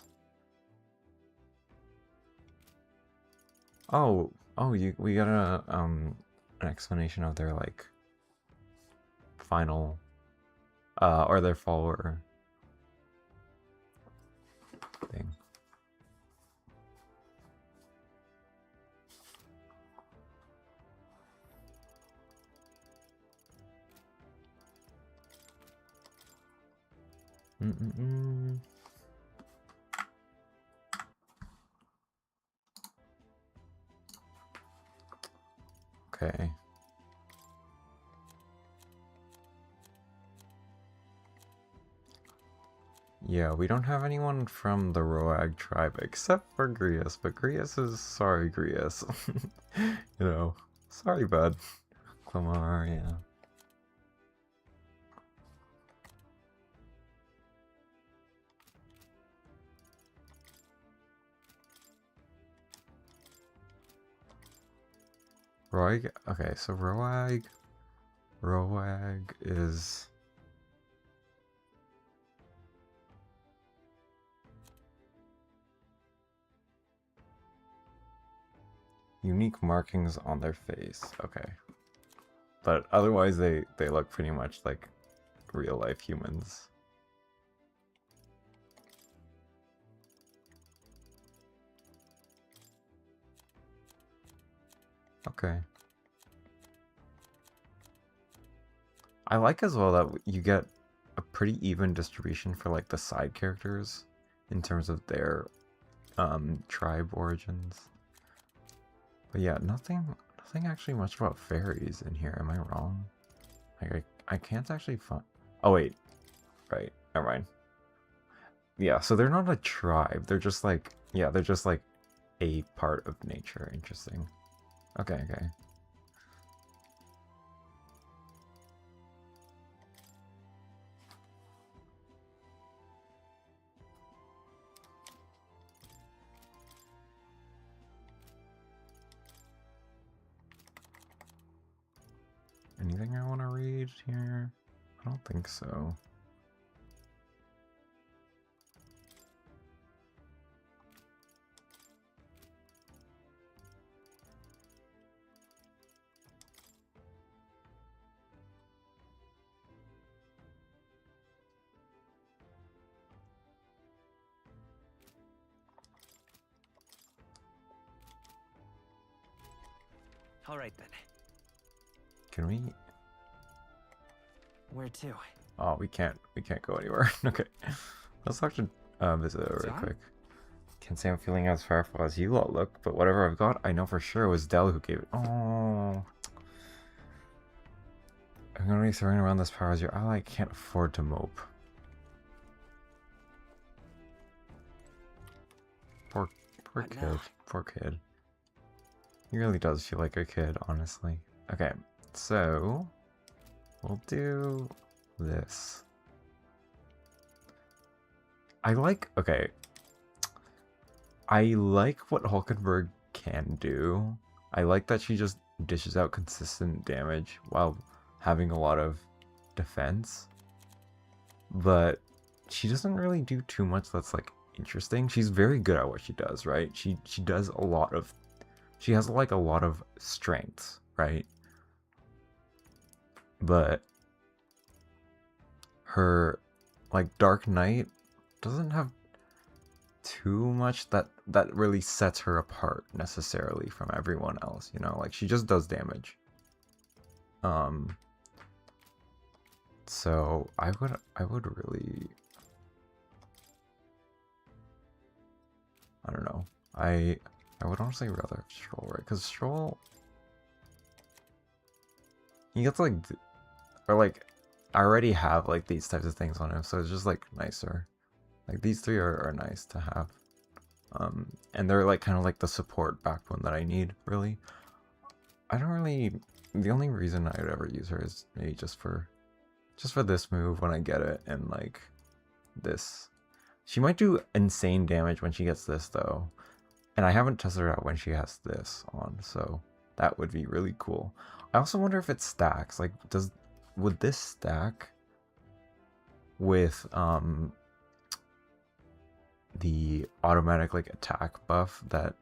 [SPEAKER 1] Oh, we got an explanation of their like final or their follower thing. Okay. Yeah, we don't have anyone from the Roag tribe except for Grius, but Grius is sorry, Grius. You know, sorry, bud. Clamar, yeah. Roag, okay, so Roag is... unique markings on their face, okay. But otherwise they look pretty much like real life humans. Okay. I like as well that you get a pretty even distribution for like the side characters in terms of their tribe origins. But yeah, nothing actually much about fairies in here, am I wrong? Like I can't actually find... Oh wait. Right, never mind. Yeah, so they're not a tribe, they're just like, yeah, they're just like a part of nature. Interesting. Okay, okay. Anything I want to read here? I don't think so.
[SPEAKER 2] All right then.
[SPEAKER 1] Can we?
[SPEAKER 2] Where to?
[SPEAKER 1] Oh, we can't go anywhere. Okay, let's talk to Visitor real quick. Can't say I'm feeling as powerful as you lot look, but whatever I've got, I know for sure it was Del who gave it. Oh, I'm gonna be throwing around this power as your ally. I can't afford to mope. Poor kid. Poor kid. He really does feel like a kid, honestly. Okay, so we'll do this. I like what Hulkenberg can do. I like that she just dishes out consistent damage while having a lot of defense. But she doesn't really do too much that's like interesting. She's very good at what she does, right? She does a lot of... She has like a lot of strengths, right? But her like Dark Knight doesn't have too much that really sets her apart necessarily from everyone else, you know? Like she just does damage. So I would really, I don't know. I would honestly rather have Stroll, right? Because Stroll, he gets like, or like, I already have like these types of things on him, so it's just like nicer. Like these three are nice to have. And they're like kind of like the support backbone that I need, really. I don't really, the only reason I would ever use her is maybe just for this move when I get it, and like this. She might do insane damage when she gets this though. And I haven't tested her out when she has this on, so that would be really cool. I also wonder if it stacks. Like, would this stack with the automatic like attack buff that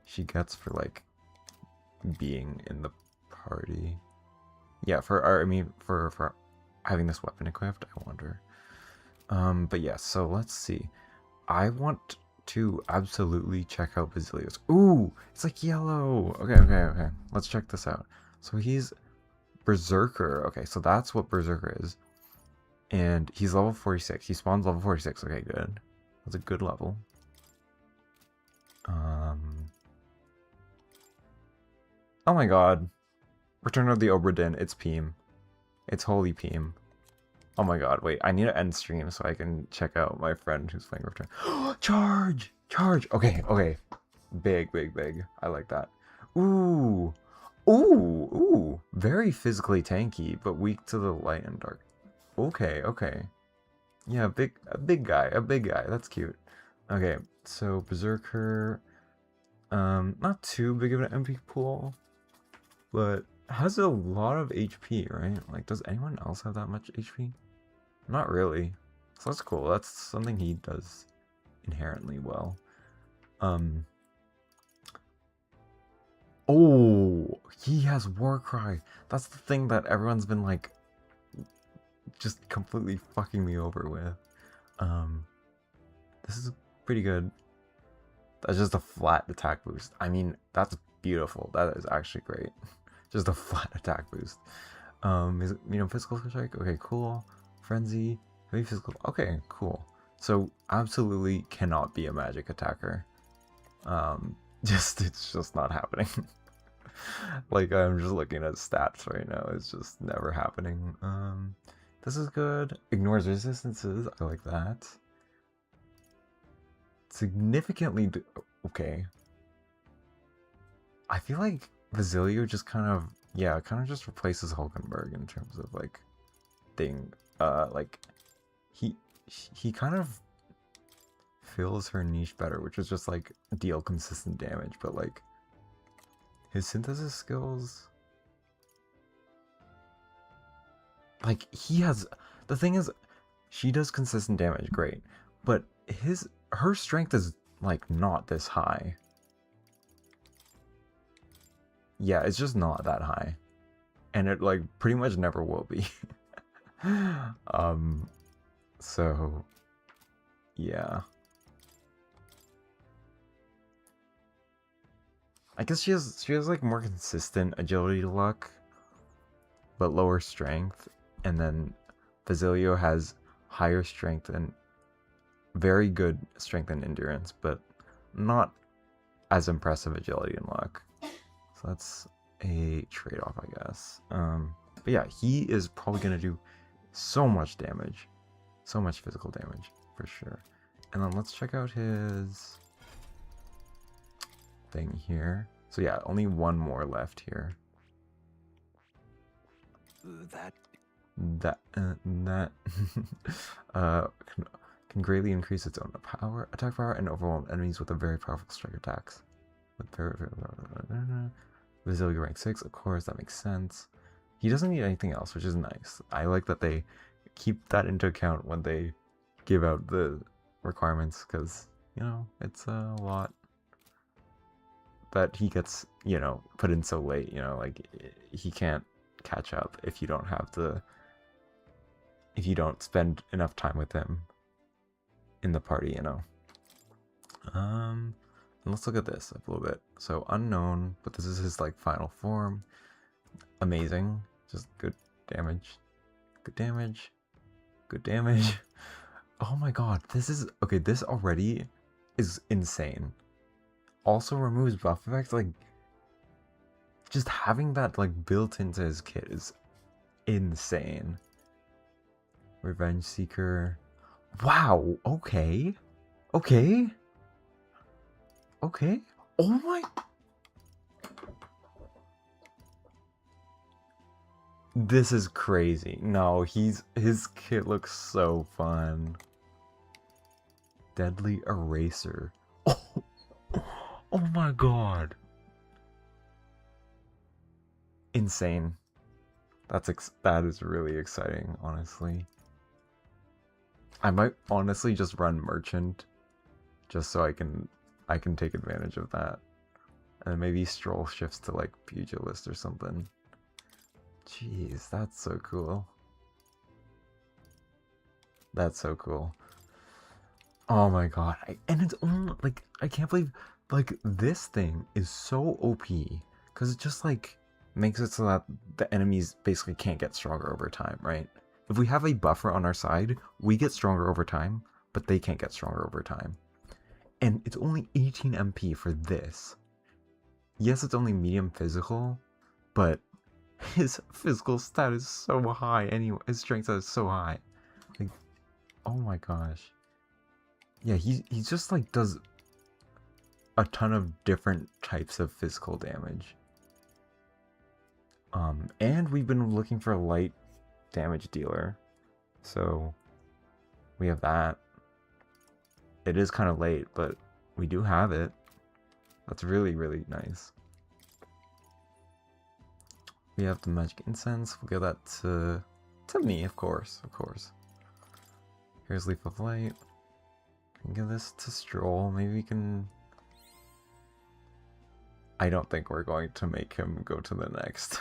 [SPEAKER 1] she gets for like being in the party? Yeah, for having this weapon equipped, I wonder. But yeah, so let's see. I want to absolutely check out Basilius. Ooh, it's like yellow. Okay. Let's check this out. So he's Berserker. Okay, so that's what Berserker is. And he's level 46. He spawns level 46. Okay, good. That's a good level. Oh my god. Return of the Obra Dinn. It's Peem. It's Holy Peem. Oh my god, wait, I need to end stream so I can check out my friend who's playing Return. Charge! Charge! Okay, okay. Big, big, big. I like that. Ooh! Ooh! Ooh! Very physically tanky, but weak to the light and dark. Okay, okay. Yeah, a big guy. That's cute. Okay, so Berserker, not too big of an MP pool, but has a lot of HP, right? Like, does anyone else have that much HP? Not really. So that's cool. That's something he does inherently well. Oh, he has Warcry. That's the thing that everyone's been like just completely fucking me over with. This is pretty good. That's just a flat attack boost. I mean, that's beautiful. That is actually great. Just a flat attack boost. Is it medium physical strike? Okay, cool. Frenzy, heavy physical. Okay, cool. So absolutely cannot be a magic attacker. It's just not happening. Like, I'm just looking at stats right now. It's just never happening. This is good. Ignores resistances. I like that. Significantly okay. I feel like Basilio just kind of just replaces Hulkenberg in terms of like thing. Like he kind of fills her niche better, which is just like deal consistent damage, but like his synthesis skills, like the thing is, she does consistent damage, great, but her strength is like not this high. Yeah, it's just not that high, and it like pretty much never will be. So yeah, I guess she has like more consistent agility luck, but lower strength, and then Basilio has higher strength and very good strength and endurance, but not as impressive agility and luck. So that's a trade-off, I guess. But yeah, he is probably gonna do so much damage, so much physical damage for sure. And then let's check out his thing here. So yeah, only one more left here. That can greatly increase its own attack power and overwhelm enemies with a very powerful strike attacks. With Basilio rank 6, of course, that makes sense. He doesn't need anything else, which is nice. I like that they keep that into account when they give out the requirements, because, you know, it's a lot. But he gets, you know, put in so late, you know, like, he can't catch up if you don't have if you don't spend enough time with him in the party, you know. And let's look at this a little bit. So unknown, but this is his like final form. Amazing, just good damage, good damage, good damage. Oh my god, this is okay. This already is insane. Also removes buff effects. Like, just having that like built into his kit is insane. Revenge Seeker. Wow, okay. Okay. Okay. Oh my. This is crazy. No, his kit looks so fun. Deadly Eraser. Oh my god. Insane. That is really exciting, honestly. I might honestly just run Merchant, just so I can take advantage of that, and maybe Stroll shifts to like Pugilist or something. Jeez, that's so cool. That's so cool. Oh my god, and it's only like, I can't believe like this thing is so OP, because it just like makes it so that the enemies basically can't get stronger over time, right? If we have a buffer on our side, we get stronger over time, but they can't get stronger over time. And it's only 18 MP for this. Yes, it's only medium physical, but his physical stat is so high anyway. His strength stat is so high. Like, oh my gosh. Yeah, he just like does a ton of different types of physical damage. And we've been looking for a light damage dealer. So we have that. It is kind of late, but we do have it. That's really, really nice. We have the magic incense. We'll give that to me, of course. Here's Leaf of Light. We can give this to Stroll. Maybe we can... I don't think we're going to make him go to the next.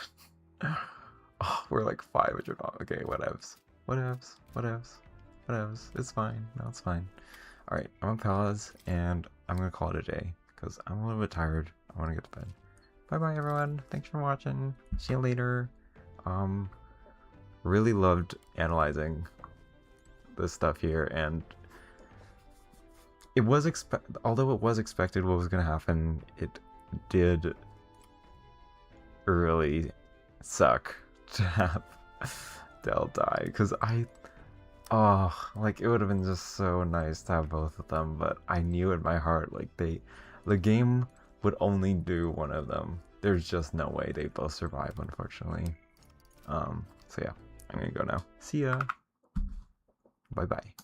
[SPEAKER 1] Oh, we're like 500 off. Okay, whatevs. It's fine. No, it's fine. Alright, I'm on pause, and I'm gonna call it a day, because I'm a little bit tired. I want to get to bed. Bye-bye, everyone. Thanks for watching. See you later. Really loved analyzing this stuff here, and it was although it was expected what was gonna happen, it did really suck to have Del die, because like it would have been just so nice to have both of them, but I knew in my heart like the game would only do one of them. There's just no way they both survive, unfortunately. So yeah, I'm gonna go now. See ya. Bye bye.